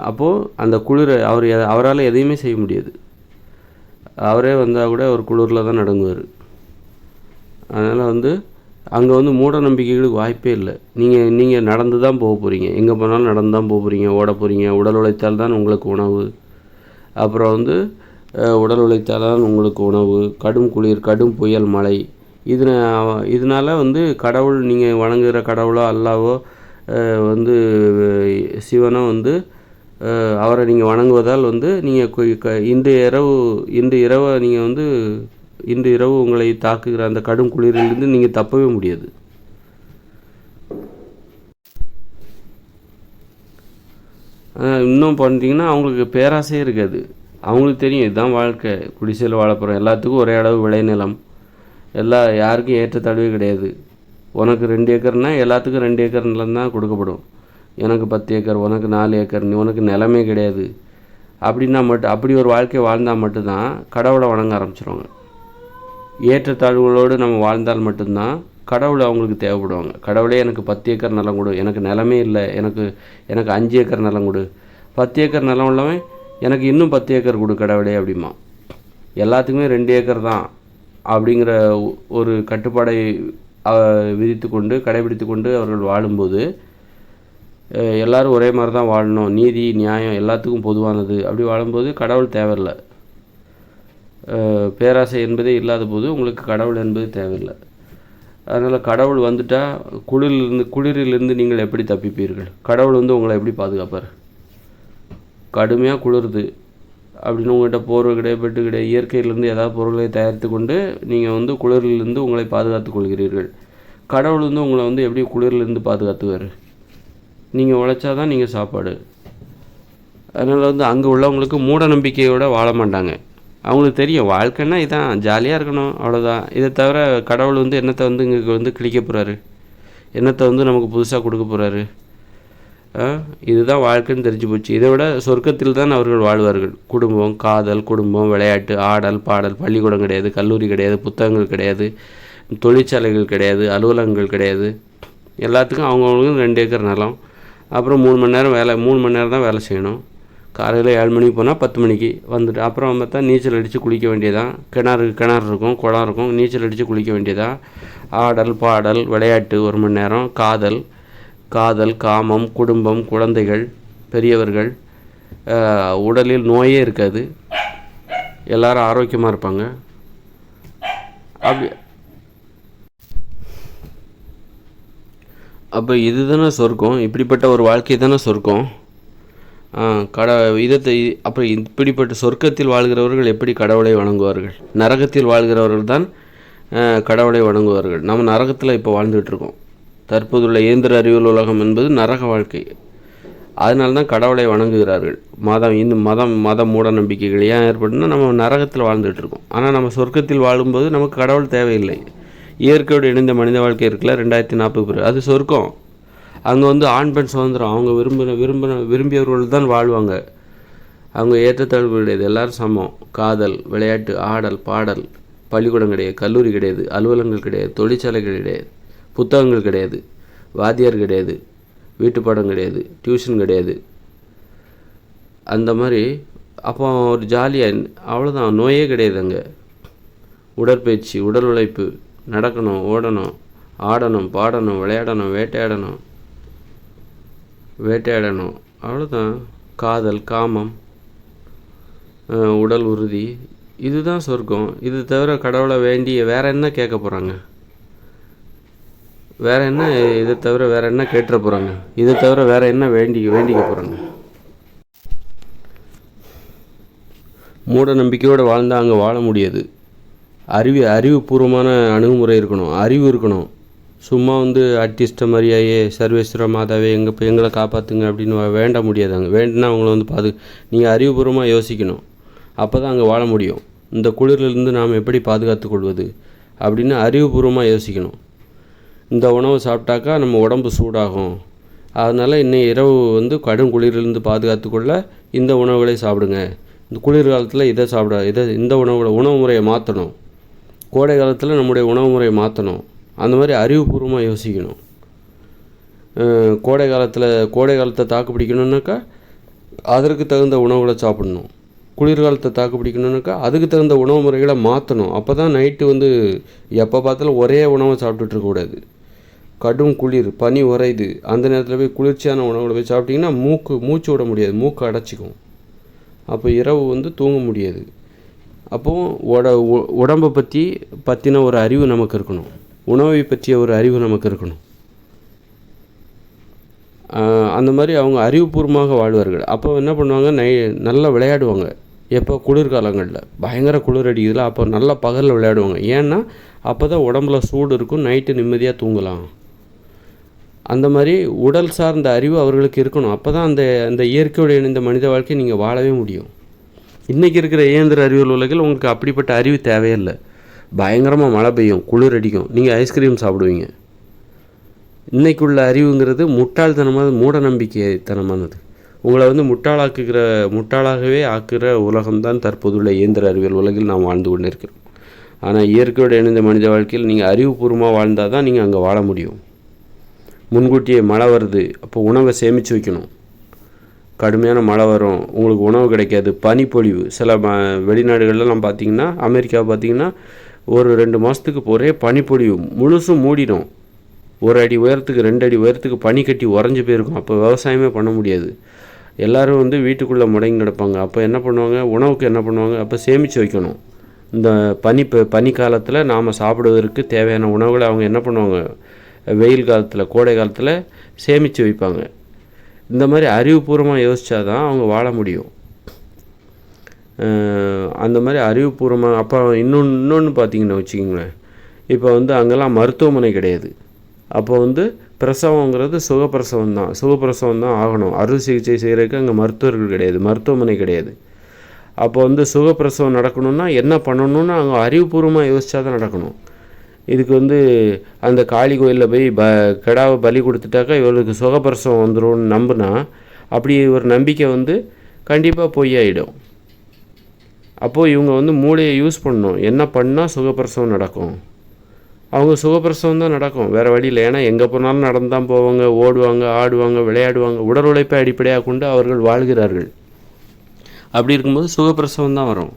அப்போது அந்த குளிரை அவரால் எதையுமே செய்ய முடியாது. அவரே வந்தால் கூட ஒரு குளிரில் தான் நடுங்குவார். அதனால் வந்து அங்கே வந்து மூட நம்பிக்கைகளுக்கு வாய்ப்பே இல்லை. நீங்கள் நடந்து தான் போக போகிறீங்க, எங்கே போனாலும் நடந்து தான் போக போகிறீங்க, ஓட போகிறீங்க. உடல் உழைத்தால் தான் உங்களுக்கு உணவு. அப்புறம் வந்து உடல் உழைத்தால் தான் உங்களுக்கு உணவு. கடும் குளிர், கடும் புயல், மழை, இதனால் வந்து கடவுள், நீங்கள் வணங்குகிற கடவுளோ அல்லாவோ வந்து சிவனோ வந்து அவரை நீங்கள் வணங்குவதால் வந்து நீங்கள் இன்று இரவு உங்களை தாக்குகிற அந்த கடும் குளிரிலிருந்து நீங்கள் தப்பவே முடியாது. இன்னும் பண்ணிட்டீங்கன்னா அவங்களுக்கு பேராசையே இருக்காது. அவங்களுக்கு தெரியும் இதுதான் வாழ்க்கை, குடிசையில் வாழ போகிறோம், எல்லாத்துக்கும் ஒரே அளவு விளைநிலம், யாருக்கும் ஏற்றத்தாழ்வே கிடையாது. உனக்கு 2 ஏக்கர்னால் எல்லாத்துக்கும் 2 ஏக்கர் நிலம் தான் கொடுக்கப்படும். எனக்கு 10 ஏக்கர், உனக்கு 4 ஏக்கர், உனக்கு நிலமே கிடையாது அப்படின்னா அப்படி ஒரு வாழ்க்கை வாழ்ந்தால் மட்டும்தான் கடவுளை வணங்க ஆரம்பிச்சிருவாங்க. ஏற்றத்தாழ்வுகளோடு நம்ம வாழ்ந்தால் மட்டும்தான் கடவுளை அவங்களுக்கு தேவைப்படுவாங்க. கடவுளே எனக்கு 10 ஏக்கர் நிலம் கொடு, எனக்கு நிலமே இல்லை, எனக்கு 5 ஏக்கர் நிலம் கொடு, 10 ஏக்கர் நிலம் உள்ளவன் எனக்கு இன்னும் 10 ஏக்கர் கொடு கடவுளே அப்படிமா. எல்லாத்துக்குமே 2 ஏக்கர் தான் அப்படிங்கிற ஒரு கட்டுப்பாடை கடைபிடித்து கொண்டு அவர்கள் வாழும்போது எல்லோரும் ஒரே மாதிரி தான் வாழணும், நீதி நியாயம் எல்லாத்துக்கும் பொதுவானது, அப்படி வாழும்போது கடவுள் தேவையில்லை. பேராசை என்பதே இல்லாத போது உங்களுக்கு கடவுள் என்பது தேவையில்லை. அதனால் கடவுள் வந்துட்டால் குளிரிலிருந்து நீங்கள் எப்படி தப்பிப்பீர்கள்? கடவுள் வந்து உங்களை எப்படி பாதுகாப்பார்? கடுமையாக குளிருது அப்படின்னு உங்கள்கிட்ட போர்வை கிடையாது, பெட்டு கிடையாது, இயற்கையிலேருந்து ஏதாவது பொருட்களை தயாரித்து கொண்டு நீங்கள் வந்து குளிரிலிருந்து உங்களை பாதுகாத்து கொள்கிறீர்கள். கடவுள் வந்து உங்களை வந்து எப்படி குளிரிலிருந்து பாதுகாத்துவார்? நீங்கள் உழைச்சா தான் நீங்கள் சாப்பாடு. அதனால் வந்து அங்கே உள்ளவங்களுக்கு மூட நம்பிக்கையோடு வாழ மாட்டாங்க. அவங்களுக்கு தெரியும் வாழ்க்கைன்னா இதான், ஜாலியாக இருக்கணும், அவ்வளோதான். இதை தவிர கடவுள் வந்து என்னத்தை வந்து இங்கே வந்து கிழிக்க போகிறாரு, என்னத்தை வந்து நமக்கு புதுசாக கொடுக்க போகிறாரு? இதுதான் வாழ்க்கைன்னு தெரிஞ்சு போச்சு. இதை விட சொர்க்கத்தில் தான் அவர்கள் வாழ்வார்கள். குடும்பம், காதல், குடும்பம், விளையாட்டு, ஆடல், பாடல், பள்ளிக்கூடம் கிடையாது, கல்லூரி கிடையாது, புத்தகங்கள் கிடையாது, தொழிற்சாலைகள் கிடையாது, அலுவலகங்கள் கிடையாது. எல்லாத்துக்கும் அவங்கவுங்களுக்கு 2 ஏக்கர் நிலம், அப்புறம் 3 மணி நேரம் வேலை, 3 மணி நேரம் தான் வேலை செய்யணும். காலையில் 7 மணிக்கு போனால் 10 மணிக்கு வந்துட்டு அப்புறம் பார்த்தா நீச்சல் அடித்து குளிக்க வேண்டியதான். கிணறு இருக்கும், குளம் இருக்கும், நீச்சல் அடித்து குளிக்க வேண்டியதான். ஆடல், பாடல், விளையாட்டு 1 மணி நேரம், காதல், காமம், குடும்பம், குழந்தைகள், பெரியவர்கள். உடலில் நோயே இருக்காது, எல்லாரும் ஆரோக்கியமாக இருப்பாங்க. அப்போ இது தானே சொர்க்கம், இப்படிப்பட்ட ஒரு வாழ்க்கை தானே சொர்க்கம். அப்புறம் இப்படிப்பட்ட சொர்க்கத்தில் வாழ்கிறவர்கள் எப்படி கடவுளை வணங்குவார்கள்? நரகத்தில் வாழ்கிறவர்கள் தான் கடவுளை வணங்குவார்கள். நம்ம நரகத்தில் இப்போ வாழ்ந்துகிட்ருக்கோம். தற்போதுள்ள இயந்திர அறிவியல் உலகம் என்பது நரக வாழ்க்கை. அதனால தான் கடவுளை வணங்குகிறார்கள். மத மூட நம்பிக்கைகள் ஏன் ஏற்படுனா நம்ம நரகத்தில் வாழ்ந்துகிட்ருக்கோம். ஆனால் நம்ம சொர்க்கத்தில் வாழும்போது நமக்கு கடவுள் தேவையில்லை. இயற்கையோடு இணைந்த மனித வாழ்க்கை இருக்குல்ல, 2040 பிறகு, அது சொர்க்கம். அங்கே வந்து ஆண் பெண் சுதந்திரம், அவங்க விரும்பியவர்கள் தான் வாழ்வாங்க. அவங்க ஏற்றத்தாழ்வு கிடையாது, எல்லோரும் சமம். காதல், விளையாட்டு, ஆடல், பாடல், பள்ளிக்கூடம் கிடையாது, கல்லூரி கிடையாது, அலுவலகங்கள் கிடையாது, தொழிற்சாலைகள் கிடையாது, புத்தகங்கள் கிடையாது, வாத்தியார் கிடையாது, வீட்டுப்பாடம் கிடையாது, டியூஷன் கிடையாது. அந்த மாதிரி அப்போ ஒரு ஜாலியாக, அவ்வளோதான். நோயே கிடையாது அங்கே. உடற்பயிற்சி, உடல் உழைப்பு, நடக்கணும், ஓடணும், ஆடணும், பாடணும், விளையாடணும், வேட்டையாடணும், அவ்வளோதான். காதல், காமம், உடல் உறுதி, இதுதான் சொர்க்கம். இது தவிர கடவுளை வேண்டி வேறு என்ன கேட்க போகிறாங்க? வேறு என்ன? இதை தவிர வேறு என்ன கேட்டுற போகிறாங்க? இதை தவிர வேறு என்ன வேண்டிக்க போகிறாங்க? மூட நம்பிக்கையோடு வாழ்ந்தால் அங்கே வாழ முடியாது. அறிவுபூர்வமான அணுகுமுறை இருக்கணும், அறிவு இருக்கணும். சும்மா வந்து அட்டிஸ்ட மாதிரியாயே சர்வேஸ்வர மாதாவே எங்களை காப்பாற்றுங்க அப்படின்னு வேண்ட முடியாது. அங்கே வேண்டுனா அவங்கள வந்து நீங்கள் அறிவுபூர்வமாக யோசிக்கணும். அப்போ தான் அங்கே வாழ முடியும். இந்த குளிரிலிருந்து நாம் எப்படி பாதுகாத்து கொள்வது அப்படின்னு அறிவுபூர்வமாக யோசிக்கணும். இந்த உணவு சாப்பிட்டாக்கா நம்ம உடம்பு சூடாகும், அதனால் இன்னும் இரவு வந்து கடும் குளிரிலிருந்து பாதுகாத்து கொள்ள இந்த உணவுகளை சாப்பிடுங்க. இந்த குளிர்காலத்தில் இந்த உணவு முறையை மாற்றணும். கோடை காலத்தில் நம்முடைய உணவு முறையை மாற்றணும். அந்த மாதிரி அறிவுபூர்வமாக யோசிக்கணும். கோடை காலத்தை தாக்கு பிடிக்கணுன்னாக்கா அதற்கு தகுந்த உணவுகளை சாப்பிடணும். குளிர்காலத்தை தாக்கு பிடிக்கணுன்னாக்கா அதுக்கு தகுந்த உணவு முறைகளை மாற்றணும். அப்போ தான் நைட்டு வந்து எப்போ பார்த்தாலும் ஒரே உணவை சாப்பிட்டுட்ருக்கக்கூடாது. கடும் குளிர், பனி உறையுது, அந்த நேரத்தில் போய் குளிர்ச்சியான உணவுகளை போய் சாப்பிட்டிங்கன்னா மூச்சு விட முடியாது, மூக்கு அடைச்சிக்கும். அப்போ இரவு வந்து தூங்க முடியாது. அப்போது உடம்பை பற்றின ஒரு அறிவு நமக்கு இருக்கணும், உணவை பற்றிய ஒரு அறிவு நமக்கு இருக்கணும். அந்த மாதிரி அவங்க அறிவுபூர்வமாக வாழ்வார்கள். அப்போ என்ன பண்ணுவாங்க, நல்லா விளையாடுவாங்க. எப்போ? குளிர்காலங்களில் பயங்கர குளிர் அடிக்குதுல, அப்போ நல்லா பகலில் விளையாடுவாங்க. ஏன்னா அப்போ தான் உடம்புல சூடு இருக்கும், நைட்டு நிம்மதியாக தூங்கலாம். அந்த மாதிரி உடல் சார்ந்த அறிவு அவர்களுக்கு இருக்கணும். அப்போ தான் அந்த இயற்கையோடு இணைந்த மனித வாழ்க்கையை நீங்கள் வாழவே முடியும். இன்றைக்கி இருக்கிற இயந்திர அறிவியல் உலகில் உங்களுக்கு அப்படிப்பட்ட அறிவு தேவையில்லை. பயங்கரமாக மழை பெய்யும், குளிர் அடிக்கும், நீங்கள் ஐஸ்கிரீம் சாப்பிடுவீங்க. இன்றைக்குள்ள அறிவுங்கிறது முட்டாள்தனமான மூட நம்பிக்கைத்தனமானது. உங்களை வந்து முட்டாளாகவே ஆக்குகிற உலகம்தான் தற்போதுள்ள இயந்திர அறிவியல் உலகில் நாம் வாழ்ந்து கொண்டு இருக்கிறோம். ஆனால் இயற்கையோடு இணைந்த மனித வாழ்க்கையில் நீங்கள் அறிவுபூர்வமாக வாழ்ந்தால் தான் நீங்கள் அங்கே வாழ முடியும். முன்கூட்டியே மழை வருது, அப்போ உணவை சேமித்து வைக்கணும். கடுமையான மழை வரும், உங்களுக்கு உணவு கிடைக்காது, பனிப்பொழிவு. சில வெளிநாடுகள்லாம் பார்த்திங்கன்னா, அமெரிக்காவை பார்த்திங்கன்னா ஒரு 2 மாதத்துக்கு ஒரே பனிப்பொழிவு, முழுசும் மூடிடும். 1 அடி உயரத்துக்கு 2 அடி உயரத்துக்கு பனி கட்டி உறைஞ்சி போயிருக்கும். அப்போ விவசாயமே பண்ண முடியாது. எல்லோரும் வந்து வீட்டுக்குள்ளே முடங்கி கிடப்பாங்க. அப்போ என்ன பண்ணுவாங்க, உணவுக்கு என்ன பண்ணுவாங்க, அப்போ சேமித்து வைக்கணும். இந்த பனி காலத்தில் நாம் சாப்பிடுவதற்கு தேவையான உணவுகளை அவங்க என்ன பண்ணுவாங்க, வெயில் காலத்தில், கோடை காலத்தில் சேமித்து வைப்பாங்க. இந்த மாதிரி அறிவுபூர்வமாக யோசித்தா தான் அவங்க வாழ முடியும். அந்த மாதிரி அறிவுபூர்வமாக. அப்போ இன்னொன்று பார்த்திங்கன்னா வச்சுக்கிங்களேன், இப்போ வந்து அங்கெல்லாம் மருத்துவமனை கிடையாது. அப்போ வந்து பிரசவங்கிறது சுகப்பிரசவம் தான் ஆகணும். அறுவை சிகிச்சை செய்கிறதுக்கு அங்கே மருத்துவர்கள் கிடையாது, மருத்துவமனை கிடையாது. அப்போ வந்து சுகப்பிரசவம் நடக்கணும்னா என்ன பண்ணணும்னு அங்கே அறிவுபூர்வமாக யோசிச்சா தான் நடக்கணும். இதுக்கு வந்து அந்த காளி கோயிலில் போய் கிடாவை பலி கொடுத்துட்டாக்கா இவளுக்கு சுகப்பிரசவம் வந்துடும்னு நம்பினா அப்படி ஒரு நம்பிக்கை வந்து கண்டிப்பாக பொய்யாயிடும். அப்போது இவங்க வந்து மூளையை யூஸ் பண்ணணும். என்ன பண்ணால் சுகப்பிரசவம் நடக்கும், அவங்க சுகப்பிரசவம் தான் நடக்கும், வேறு வழியில். ஏன்னா எங்கே போனாலும் நடந்து தான் போவாங்க, ஓடுவாங்க, ஆடுவாங்க, விளையாடுவாங்க. உடல் உழைப்பை அடிப்படையாக கொண்டு அவர்கள் வாழ்கிறார்கள். அப்படி இருக்கும்போது சுகப்பிரசவம் தான் வரும்.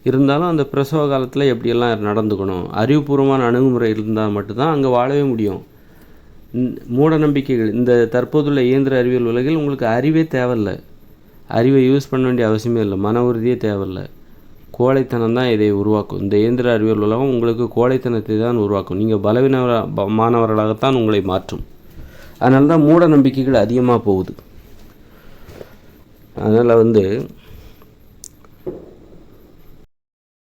இருந்தாலும் அந்த பிரசவ காலத்தில் எப்படியெல்லாம் நடந்துக்கணும், அறிவுபூர்வமான அணுகுமுறை இருந்தால் மட்டும்தான் அங்கே வாழவே முடியும். மூட நம்பிக்கைகள் இந்த தற்போதுள்ள இயந்திர அறிவியல் உலகில் உங்களுக்கு அறிவே தேவையில்லை, அறிவை யூஸ் பண்ண வேண்டிய அவசியமே இல்லை, மன உறுதியே தேவையில்லை. கோழைத்தனம் தான் இதை உருவாக்கும். இந்த இயந்திர அறிவியல் உலகம் உங்களுக்கு கோழைத்தனத்தை தான் உருவாக்கும். நீங்கள் பலவீனமானவர்களாகத்தான் உங்களை மாற்றும். அதனால தான் மூட நம்பிக்கைகள் அதிகமாக போகுது. அதனால் வந்து